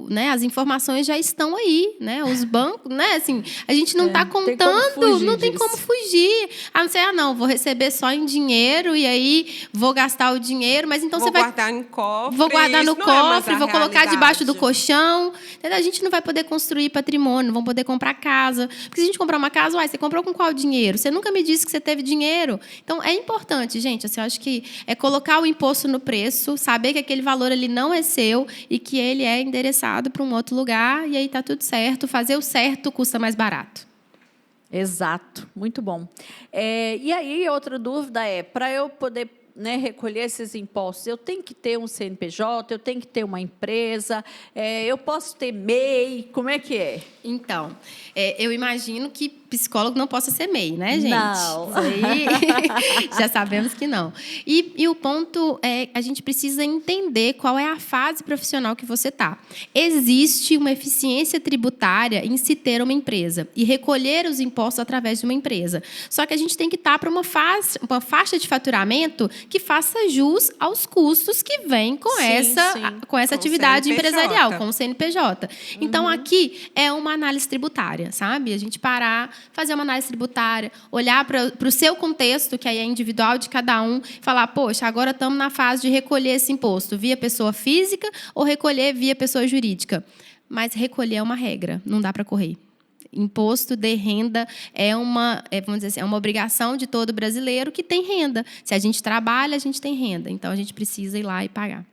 Né, as informações já estão aí, né? Os bancos, né? Assim, a gente não está contando, não tem como fugir. A não ser, não, vou receber só em dinheiro e aí vou gastar o dinheiro, mas então você vai guardar no cofre. Vou guardar no cofre, vou colocar debaixo do colchão. A gente não vai poder construir patrimônio, não vamos poder comprar casa. Porque se a gente comprar uma casa, você comprou com qual dinheiro? Você nunca me disse que você teve dinheiro. Então, é importante, gente, assim, eu acho que é colocar o imposto no preço, saber que aquele valor ali não é seu e que ele é endereçado para um outro lugar, e aí está tudo certo. Fazer o certo custa mais barato. Exato, muito bom. E aí, outra dúvida para eu poder, né, recolher esses impostos, eu tenho que ter um CNPJ, eu tenho que ter uma empresa, eu posso ter MEI, como é que é? Então, eu imagino que psicólogo não possa ser MEI, né, gente? Não. Isso aí, já sabemos que não. E o ponto é, a gente precisa entender qual é a fase profissional que você está. Existe uma eficiência tributária em se ter uma empresa e recolher os impostos através de uma empresa. Só que a gente tem que estar para uma faixa de faturamento que faça jus aos custos que vêm com essa atividade empresarial, com o CNPJ. Então, aqui é uma análise tributária, sabe? A gente parar, fazer uma análise tributária, olhar para o seu contexto, que aí é individual de cada um, e falar, poxa, agora estamos na fase de recolher esse imposto via pessoa física ou recolher via pessoa jurídica. Mas recolher é uma regra, não dá para correr. Imposto de renda vamos dizer assim, é uma obrigação de todo brasileiro que tem renda. Se a gente trabalha, a gente tem renda. Então, a gente precisa ir lá e pagar.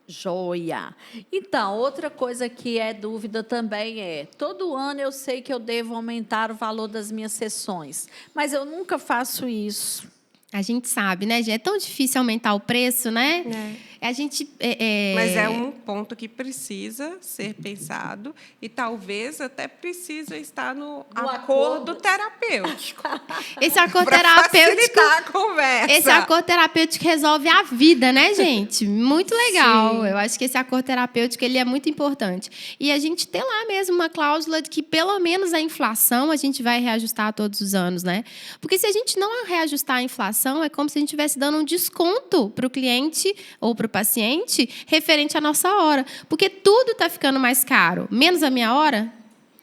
Joia! Então, outra coisa que é dúvida também é, todo ano eu sei que eu devo aumentar o valor das minhas sessões, mas eu nunca faço isso. A gente sabe, né, gente? É tão difícil aumentar o preço, né? A gente... Mas é um ponto que precisa ser pensado e talvez até precisa estar no acordo terapêutico. Esse acordo terapêutico... facilitar a conversa. Esse acordo terapêutico resolve a vida, né, gente? Muito legal. Sim. Eu acho que esse acordo terapêutico ele é muito importante. E a gente tem lá mesmo uma cláusula de que, pelo menos, a inflação a gente vai reajustar todos os anos, né? Porque se a gente não reajustar a inflação, é como se a gente estivesse dando um desconto para o cliente ou para o paciente referente à nossa hora. Porque tudo está ficando mais caro, menos a minha hora.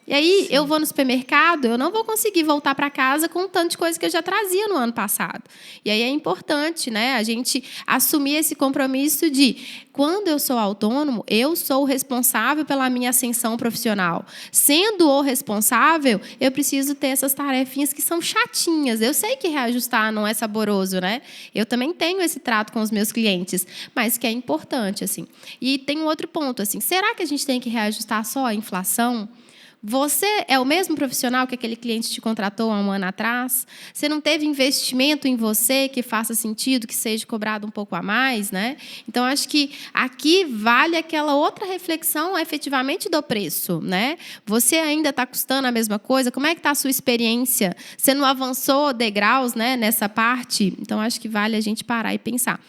E aí, eu vou no supermercado, eu não vou conseguir voltar para casa com o tanto de coisa que eu já trazia no ano passado. E aí é importante, né, a gente assumir esse compromisso de, quando eu sou autônomo, eu sou o responsável pela minha ascensão profissional. Sendo o responsável, eu preciso ter essas tarefinhas que são chatinhas. Eu sei que reajustar não é saboroso, né? Eu também tenho esse trato com os meus clientes, mas que é importante, assim. E tem um outro ponto, assim, será que a gente tem que reajustar só a inflação? Você é o mesmo profissional que aquele cliente te contratou há um ano atrás? Você não teve investimento em você que faça sentido, que seja cobrado um pouco a mais, né? Então, acho que aqui vale aquela outra reflexão efetivamente do preço, né? Você ainda está custando a mesma coisa? Como é que está a sua experiência? Você não avançou degraus, né, nessa parte? Então, acho que vale a gente parar e pensar.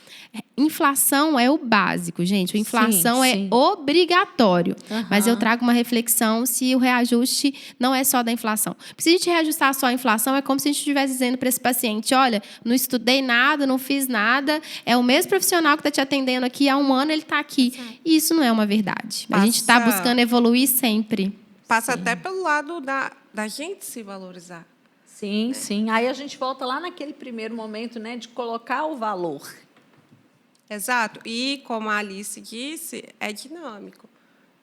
Inflação é o básico, gente. A inflação é obrigatório. Mas eu trago uma reflexão se o reajuste não é só da inflação. Porque se a gente reajustar só a inflação, é como se a gente estivesse dizendo para esse paciente, olha, não estudei nada, não fiz nada, é o mesmo profissional que está te atendendo aqui há um ano, ele está aqui. E isso não é uma verdade. A gente está buscando evoluir sempre. Passa até pelo lado da gente se valorizar. Sim, sim. Aí a gente volta lá naquele primeiro momento, né, de colocar o valor. Exato. E, como a Alice disse, é dinâmico.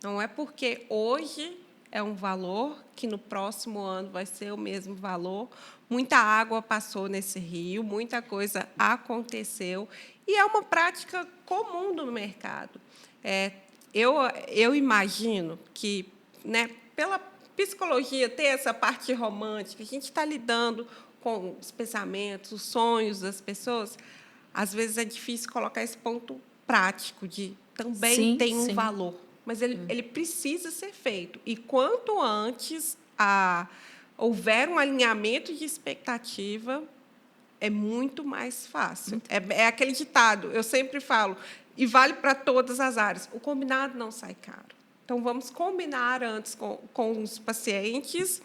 Não é porque hoje é um valor que no próximo ano vai ser o mesmo valor. Muita água passou nesse rio, muita coisa aconteceu. E é uma prática comum do mercado. Eu imagino que, né, pela psicologia, ter essa parte romântica, a gente está lidando com os pensamentos, os sonhos das pessoas. Às vezes é difícil colocar esse ponto prático de também tem um valor, mas ele precisa ser feito. E quanto antes houver um alinhamento de expectativa, é muito mais fácil. É aquele ditado, eu sempre falo, e vale para todas as áreas, o combinado não sai caro. Então, vamos combinar antes com os pacientes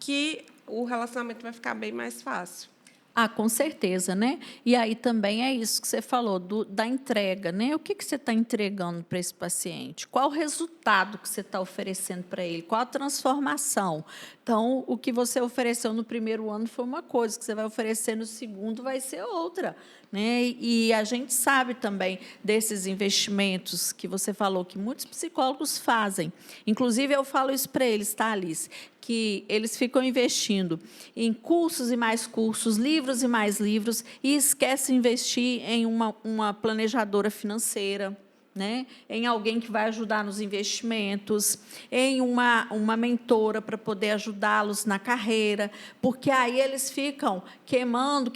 que o relacionamento vai ficar bem mais fácil. Ah, com certeza, né? E aí também é isso que você falou, da entrega, né? O que você está entregando para esse paciente? Qual o resultado que você está oferecendo para ele? Qual a transformação? Então, o que você ofereceu no primeiro ano foi uma coisa, o que você vai oferecer no segundo vai ser outra, né? E a gente sabe também desses investimentos que você falou, que muitos psicólogos fazem. Inclusive, eu falo isso para eles, tá, Alice? Que eles ficam investindo em cursos e mais cursos, livros e mais livros, e esquecem de investir em uma planejadora financeira, né? Em alguém que vai ajudar nos investimentos, em uma mentora para poder ajudá-los na carreira, porque aí eles ficam queimando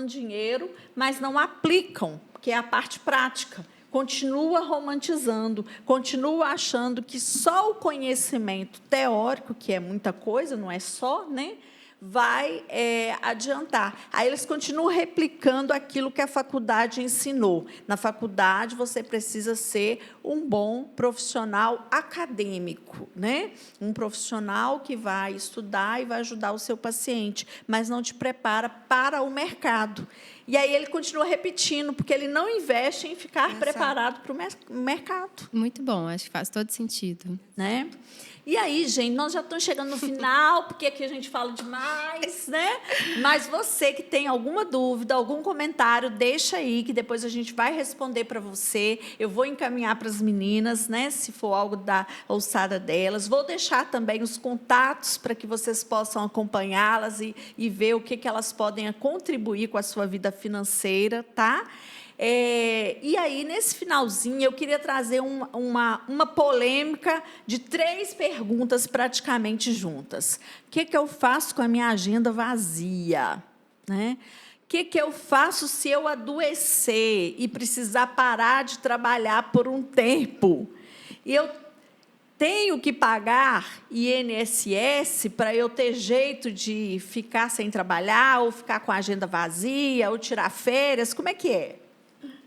dinheiro, mas não aplicam, que é a parte prática. continua romantizando, continua achando que só o conhecimento teórico, que é muita coisa, não é só, né, vai adiantar. Aí eles continuam replicando aquilo que a faculdade ensinou. Na faculdade, você precisa ser um bom profissional acadêmico, né? Um profissional que vai estudar e vai ajudar o seu paciente, mas não te prepara para o mercado. E aí ele continua repetindo, porque ele não investe em ficar preparado para o mercado. Muito bom, acho que faz todo sentido. Né? E aí, gente, nós já estamos chegando no final, porque aqui a gente fala demais, né? Mas você que tem alguma dúvida, algum comentário, deixa aí, que depois a gente vai responder para você. Eu vou encaminhar para as meninas, né? Se for algo da alçada delas. Vou deixar também os contatos para que vocês possam acompanhá-las e ver o que elas podem contribuir com a sua vida financeira, tá? E aí, nesse finalzinho, eu queria trazer uma polêmica de 3 perguntas praticamente juntas. O que eu faço com a minha agenda vazia? Né? O que eu faço se eu adoecer e precisar parar de trabalhar por um tempo? E eu tenho que pagar INSS para eu ter jeito de ficar sem trabalhar, ou ficar com a agenda vazia, ou tirar férias? Como é que é?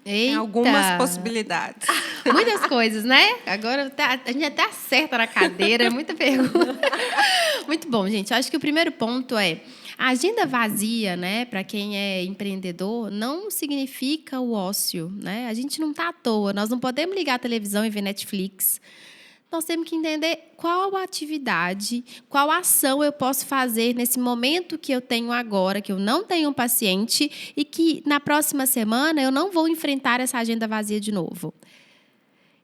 Eita. Tem algumas possibilidades. Muitas coisas, né? Agora a gente até acerta na cadeira, muita pergunta. Muito bom, gente. Eu acho que o primeiro ponto é a agenda vazia, né? Para quem é empreendedor, não significa o ócio, né? A gente não está à toa. Nós não podemos ligar a televisão e ver Netflix. Nós temos que entender qual atividade, qual ação eu posso fazer nesse momento que eu tenho agora, que eu não tenho um paciente e que na próxima semana eu não vou enfrentar essa agenda vazia de novo.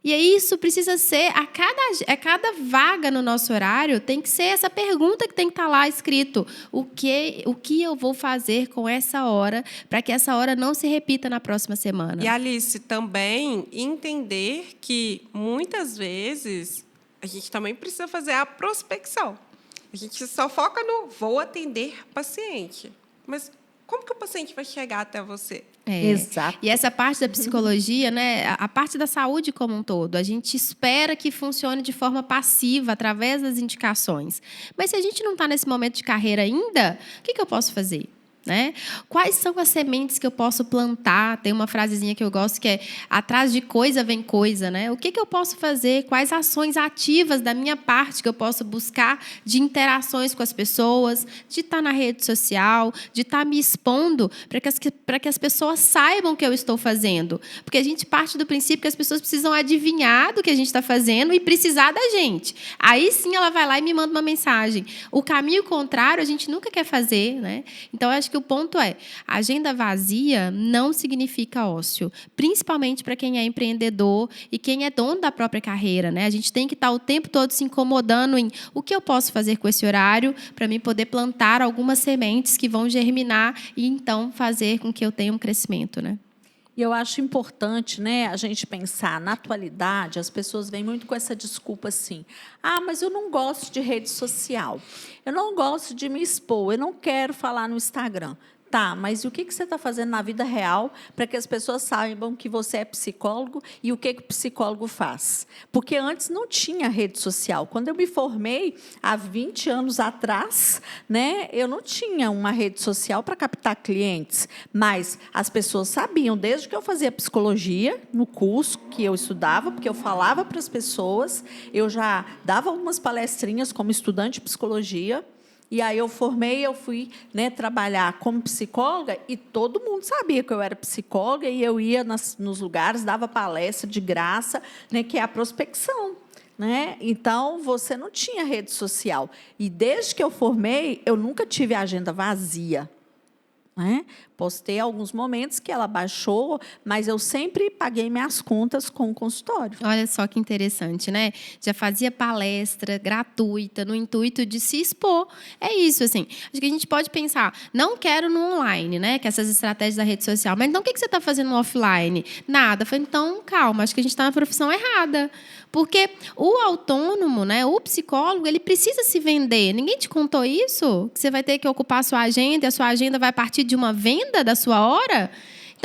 E isso precisa ser, a cada vaga no nosso horário, tem que ser essa pergunta que tem que estar lá escrito. O que eu vou fazer com essa hora, para que essa hora não se repita na próxima semana? E, Alice, também entender que, muitas vezes, a gente também precisa fazer a prospecção. A gente só foca no vou atender paciente. Mas como que o paciente vai chegar até você? Exato. E essa parte da psicologia, né, a parte da saúde como um todo, a gente espera que funcione de forma passiva, através das indicações. Mas se a gente não está nesse momento de carreira ainda, o que eu posso fazer? Né? Quais são as sementes que eu posso plantar? Tem uma frasezinha que eu gosto que é: atrás de coisa vem coisa, né? O que eu posso fazer? Quais ações ativas da minha parte que eu posso buscar de interações com as pessoas, de estar na rede social, de estar me expondo para que as pessoas saibam o que eu estou fazendo? Porque a gente parte do princípio que as pessoas precisam adivinhar do que a gente está fazendo e precisar da gente. Aí sim ela vai lá e me manda uma mensagem. O caminho contrário a gente nunca quer fazer, né? Então eu acho que o ponto é, agenda vazia não significa ócio, principalmente para quem é empreendedor e quem é dono da própria carreira, né? A gente tem que estar o tempo todo se incomodando em o que eu posso fazer com esse horário para mim poder plantar algumas sementes que vão germinar e então fazer com que eu tenha um crescimento, né? E eu acho importante, né, a gente pensar, na atualidade, as pessoas vêm muito com essa desculpa assim: ah, mas eu não gosto de rede social, eu não gosto de me expor, eu não quero falar no Instagram. Tá, mas e o que você está fazendo na vida real para que as pessoas saibam que você é psicólogo e o que o psicólogo faz? Porque antes não tinha rede social. Quando eu me formei, há 20 anos atrás, né, eu não tinha uma rede social para captar clientes, mas as pessoas sabiam, desde que eu fazia psicologia, no curso que eu estudava, porque eu falava para as pessoas, eu já dava algumas palestrinhas como estudante de psicologia. E aí eu formei, eu fui, né, trabalhar como psicóloga e todo mundo sabia que eu era psicóloga e eu ia nos lugares, dava palestra de graça, né, que é a prospecção. Né? Então, você não tinha rede social. E desde que eu formei, eu nunca tive a agenda vazia. Né? Postei alguns momentos que ela baixou, mas eu sempre paguei minhas contas com o consultório. Olha só que interessante, né? Já fazia palestra gratuita no intuito de se expor. É isso, assim. Acho que a gente pode pensar, não quero no online, né? Que essas estratégias da rede social. Mas então o que você está fazendo no offline? Nada. Eu falei, então, calma, acho que a gente está na profissão errada. Porque o autônomo, né, o psicólogo, ele precisa se vender. Ninguém te contou isso? Que você vai ter que ocupar a sua agenda e a sua agenda vai partir de uma venda da sua hora?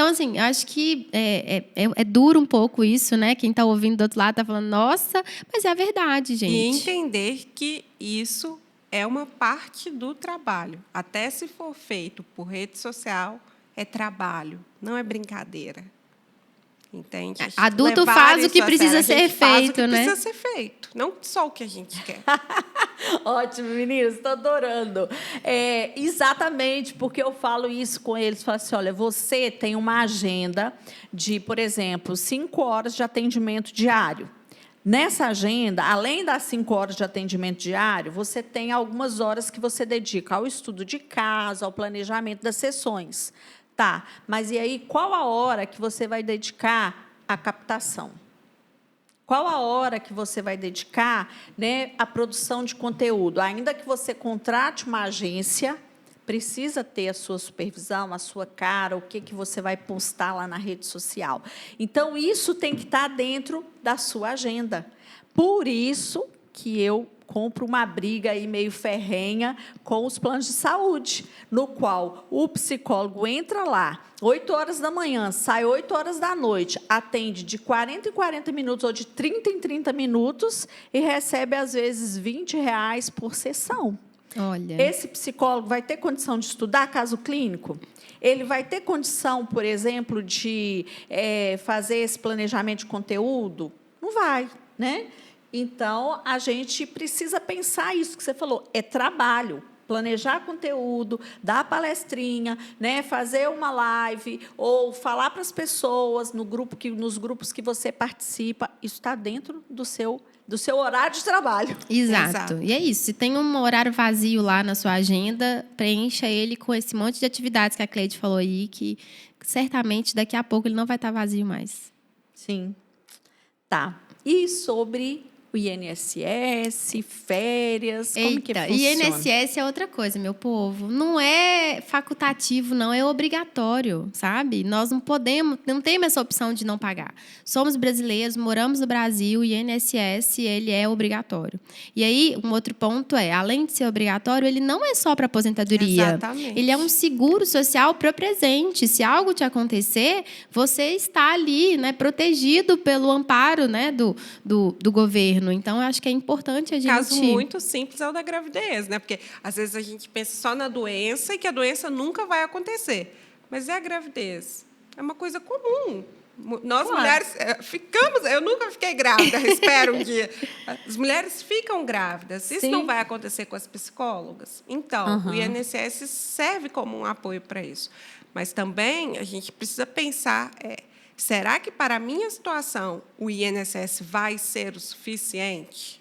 Então, assim, eu acho que é duro um pouco isso, né? Quem está ouvindo do outro lado está falando, nossa, mas é a verdade, gente. E entender que isso é uma parte do trabalho. Até se for feito por rede social, é trabalho, não é brincadeira. Entende? Adulto Levar faz o isso que a precisa sério. A ser gente faz o que feito, né? precisa ser feito, não só o que a gente quer. Ótimo, meninos, estou adorando. Exatamente, porque eu falo isso com eles, falo assim, olha, você tem uma agenda de, por exemplo, 5 horas de atendimento diário. Nessa agenda, além das 5 horas de atendimento diário, você tem algumas horas que você dedica ao estudo de caso, ao planejamento das sessões. Tá, mas e aí, qual a hora que você vai dedicar à captação? Qual a hora que você vai dedicar, né, à produção de conteúdo? Ainda que você contrate uma agência, precisa ter a sua supervisão, a sua cara, o que você vai postar lá na rede social. Então, isso tem que estar dentro da sua agenda. Por isso que eu compro uma briga aí meio ferrenha com os planos de saúde, no qual o psicólogo entra lá, 8 horas da manhã, sai 8 horas da noite, atende de 40 em 40 minutos ou de 30 em 30 minutos e recebe, às vezes, R$ 20 por sessão. Olha. Esse psicólogo vai ter condição de estudar caso clínico? Ele vai ter condição, por exemplo, de fazer esse planejamento de conteúdo? Não vai, né? Então, a gente precisa pensar isso que você falou, é trabalho. Planejar conteúdo, dar palestrinha, né, fazer uma live ou falar para as pessoas nos grupos que você participa, isso está dentro do seu horário de trabalho. Exato. E é isso. Se tem um horário vazio lá na sua agenda, preencha ele com esse monte de atividades que a Cleide falou aí, que certamente daqui a pouco ele não vai estar vazio mais. Sim. Tá. E sobre o INSS, férias, como que funciona? INSS é outra coisa, meu povo. Não é facultativo, não, é obrigatório, sabe? Nós não temos essa opção de não pagar. Somos brasileiros, moramos no Brasil, o INSS, ele é obrigatório. E aí, um outro ponto é, além de ser obrigatório, ele não é só para aposentadoria. Exatamente. Ele é um seguro social para o presente. Se algo te acontecer, você está ali, né, protegido pelo amparo, né, do governo. Então, eu acho que é importante a gente... Caso muito simples é o da gravidez, né? Porque, às vezes, a gente pensa só na doença e que a doença nunca vai acontecer. Mas é a gravidez. É uma coisa comum. Nós, mulheres, ficamos... Eu nunca fiquei grávida, espero um dia. As mulheres ficam grávidas. Isso não vai acontecer com as psicólogas. Então, o INSS serve como um apoio para isso. Mas também a gente precisa pensar... será que, para a minha situação, o INSS vai ser o suficiente?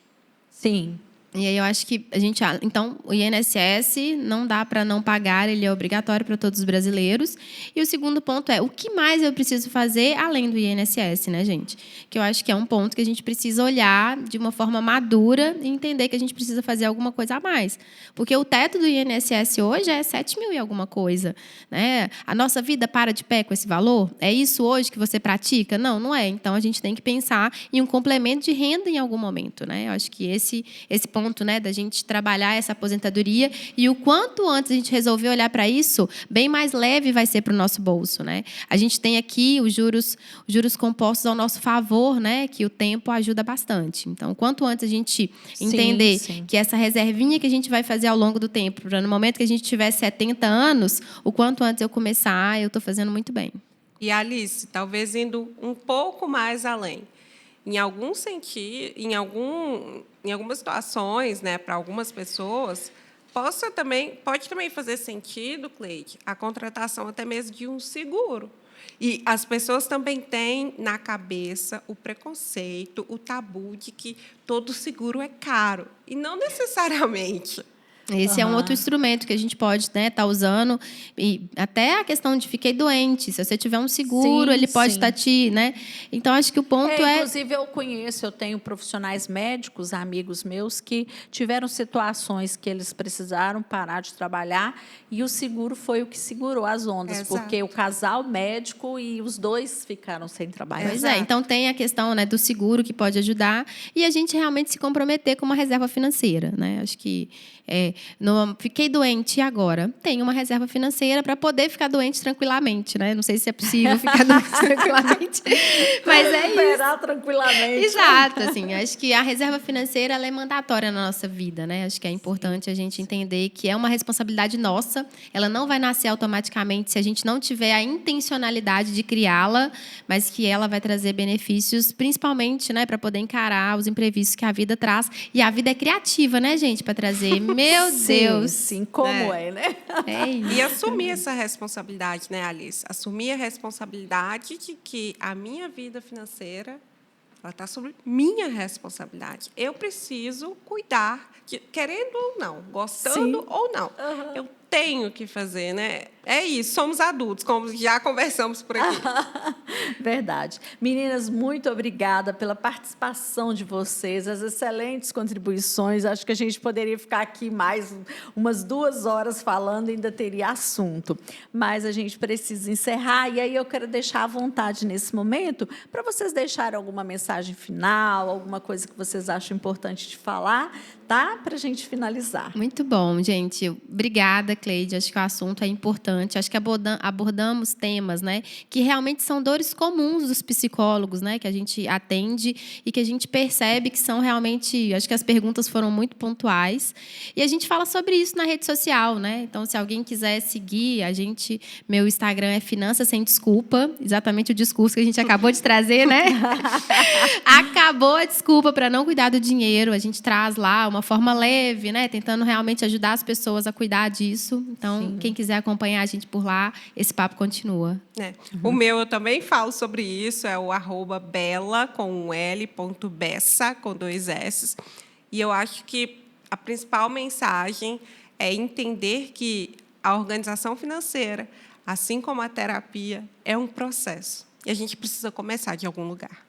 Sim. E aí eu acho que a gente... Então, o INSS não dá para não pagar, ele é obrigatório para todos os brasileiros. E o segundo ponto é, o que mais eu preciso fazer além do INSS, né, gente? Que eu acho que é um ponto que a gente precisa olhar de uma forma madura e entender que a gente precisa fazer alguma coisa a mais. Porque o teto do INSS hoje é 7 mil e alguma coisa, né? A nossa vida para de pé com esse valor? É isso hoje que você pratica? Não, não é. Então, a gente tem que pensar em um complemento de renda em algum momento, né? Eu acho que esse ponto, né, da gente trabalhar essa aposentadoria e o quanto antes a gente resolver olhar para isso, bem mais leve vai ser para o nosso bolso, né? A gente tem aqui os juros compostos ao nosso favor, né, que o tempo ajuda bastante. Então, quanto antes a gente entender que essa reservinha que a gente vai fazer ao longo do tempo, para no momento que a gente tiver 70 anos, o quanto antes eu começar, eu estou fazendo muito bem. E, Alice, talvez indo um pouco mais além. Em algum sentido, em algumas situações, né, para algumas pessoas, pode também fazer sentido, Cleide, a contratação até mesmo de um seguro. E as pessoas também têm na cabeça o preconceito, o tabu de que todo seguro é caro. E não necessariamente. Esse é um outro instrumento que a gente pode estar usando. E até a questão de fiquei doente. Se você tiver um seguro, ele pode estar né? Então, acho que o ponto Inclusive, eu tenho profissionais médicos, amigos meus, que tiveram situações que eles precisaram parar de trabalhar e o seguro foi o que segurou as ondas, porque o casal médico e os dois ficaram sem trabalhar. Pois é, então tem a questão, né, do seguro que pode ajudar e a gente realmente se comprometer com uma reserva financeira, né? Acho que fiquei doente e agora? Tenho uma reserva financeira para poder ficar doente tranquilamente, né? Não sei se é possível ficar doente tranquilamente, mas é isso. Recuperar tranquilamente. Exato, assim, acho que a reserva financeira ela é mandatória na nossa vida, né? Acho que é importante a gente entender que é uma responsabilidade nossa, ela não vai nascer automaticamente se a gente não tiver a intencionalidade de criá-la, mas que ela vai trazer benefícios, principalmente, né, para poder encarar os imprevistos que a vida traz. E a vida é criativa, né, gente, para trazer. Meu Deus! Sim, como é, né? É isso. E assumir essa responsabilidade, né, Alice? Assumir a responsabilidade de que a minha vida financeira ela está sobre minha responsabilidade. Eu preciso cuidar, querendo ou não, gostando ou não. Eu tenho que fazer, né? É isso, somos adultos, como já conversamos por aqui. Verdade. Meninas, muito obrigada pela participação de vocês, as excelentes contribuições. Acho que a gente poderia ficar aqui mais umas 2 horas falando, ainda teria assunto. Mas a gente precisa encerrar, e aí eu quero deixar à vontade nesse momento para vocês deixarem alguma mensagem final, alguma coisa que vocês acham importante de falar, tá? Para a gente finalizar. Muito bom, gente. Obrigada, Cleide. Acho que o assunto é importante. Acho que abordamos temas, né, que realmente são dores comuns dos psicólogos, né, que a gente atende e que a gente percebe que são realmente... Acho que as perguntas foram muito pontuais. E a gente fala sobre isso na rede social, né? Então, se alguém quiser seguir, meu Instagram é Finanças Sem Desculpa, exatamente o discurso que a gente acabou de trazer, né? Acabou a desculpa para não cuidar do dinheiro. A gente traz lá uma forma leve, né, tentando realmente ajudar as pessoas a cuidar disso. Então, quem quiser acompanhar a gente por lá, esse papo continua. O meu eu também falo sobre isso, é o @bela com um L, .bessa com 2 S. E eu acho que a principal mensagem é entender que a organização financeira, assim como a terapia, é um processo. E a gente precisa começar de algum lugar.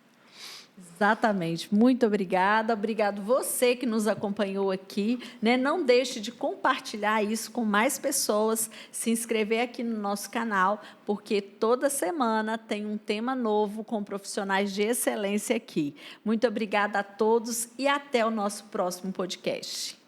Exatamente. Muito obrigada. Obrigado você que nos acompanhou aqui, né? Não deixe de compartilhar isso com mais pessoas, se inscrever aqui no nosso canal, porque toda semana tem um tema novo com profissionais de excelência aqui. Muito obrigada a todos e até o nosso próximo podcast.